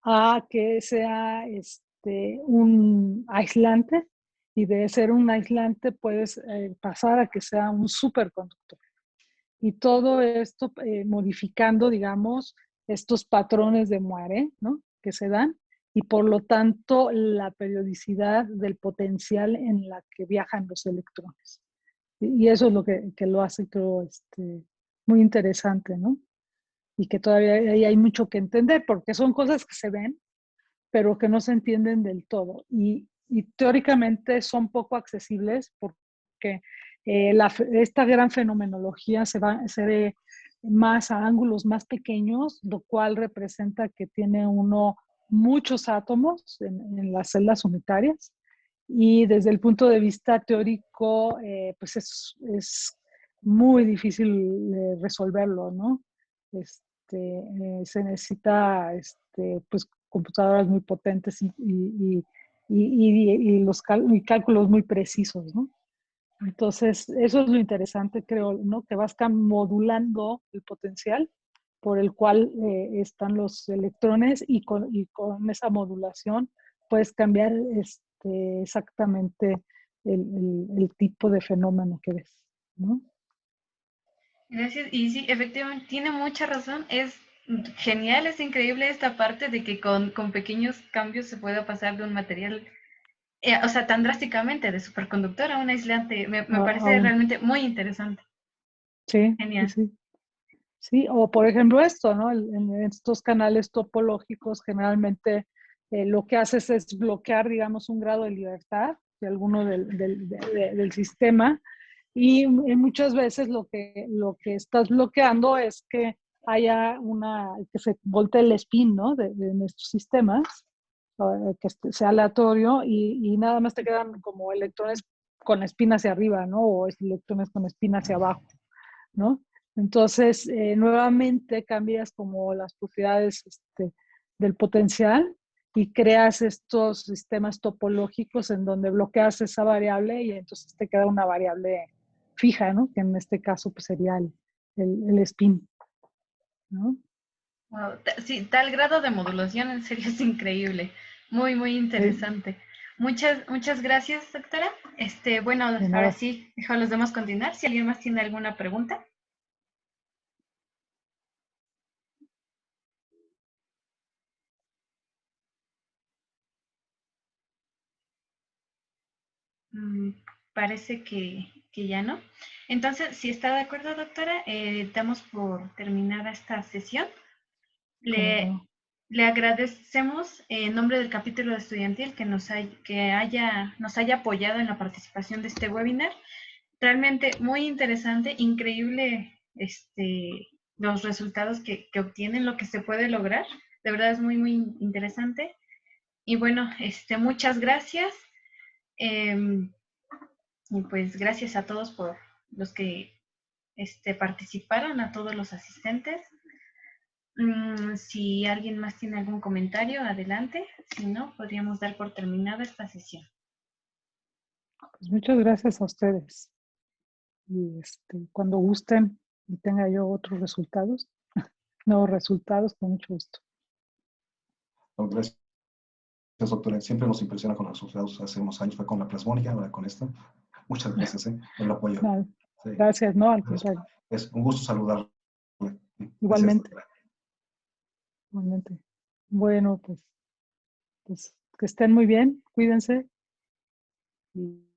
a que sea un aislante, y de ser un aislante puedes pasar a que sea un superconductor. Y todo esto modificando, digamos, estos patrones de Moiré, ¿no? Que se dan, y por lo tanto la periodicidad del potencial en la que viajan los electrones. Y eso es lo que lo hace, creo, muy interesante, ¿no? Y que todavía hay mucho que entender, porque son cosas que se ven, pero que no se entienden del todo. Y teóricamente son poco accesibles porque esta gran fenomenología se ve más a ángulos más pequeños, lo cual representa que tiene uno muchos átomos en las celdas unitarias. Y desde el punto de vista teórico, pues es muy difícil resolverlo, ¿no? Se necesita pues, computadoras muy potentes y y cálculos muy precisos, ¿no? Entonces, eso es lo interesante, creo, ¿no? Que vas modulando el potencial por el cual están los electrones y con esa modulación puedes cambiar exactamente el tipo de fenómeno que ves, ¿no? Gracias. Y sí, efectivamente, tiene mucha razón. Es genial, es increíble esta parte de que con pequeños cambios se pueda pasar de un material, o sea, tan drásticamente, de superconductor a un aislante. Me parece Aún, realmente muy interesante. sí, sí, Genial. sí. Sí, o por ejemplo esto, ¿no? En estos canales topológicos generalmente lo que haces es bloquear, digamos, un grado de libertad de alguno del sistema, y muchas veces lo que estás bloqueando es que haya que se voltee el spin, ¿no? de nuestros sistemas, que sea aleatorio, y nada más te quedan como electrones con spin hacia arriba, ¿no? O electrones con spin hacia abajo, ¿no? Entonces, nuevamente cambias como las propiedades del potencial y creas estos sistemas topológicos en donde bloqueas esa variable y entonces te queda una variable fija, ¿no? Que en este caso pues, sería el spin, ¿no? Wow, sí, tal grado de modulación en serio es increíble. Muy, muy interesante. Muchas gracias, doctora. Bueno, ahora sí, dejo a los demás continuar. Si alguien más tiene alguna pregunta. Parece que ya no. Entonces, si está de acuerdo, doctora, damos por terminada esta sesión. Le agradecemos en nombre del capítulo estudiantil que nos haya apoyado en la participación de este webinar. Realmente muy interesante, increíble los resultados que obtienen, lo que se puede lograr. De verdad es muy, muy interesante. Y bueno, muchas gracias. Y pues gracias a todos por los que participaron, a todos los asistentes. Si alguien más tiene algún comentario, adelante. Si no, podríamos dar por terminada esta sesión. Pues muchas gracias a ustedes. Y cuando gusten y tenga yo otros resultados, nuevos resultados, con mucho gusto. Gracias, doctora. Siempre nos impresiona con los resultados. Hace unos años fue con la plasmónica, ahora con esta. Muchas gracias por el apoyo. No, Sí. gracias, no, al contrario. Es un gusto saludarle. Igualmente. Gracias, Igualmente. Bueno, pues que estén muy bien, cuídense. Y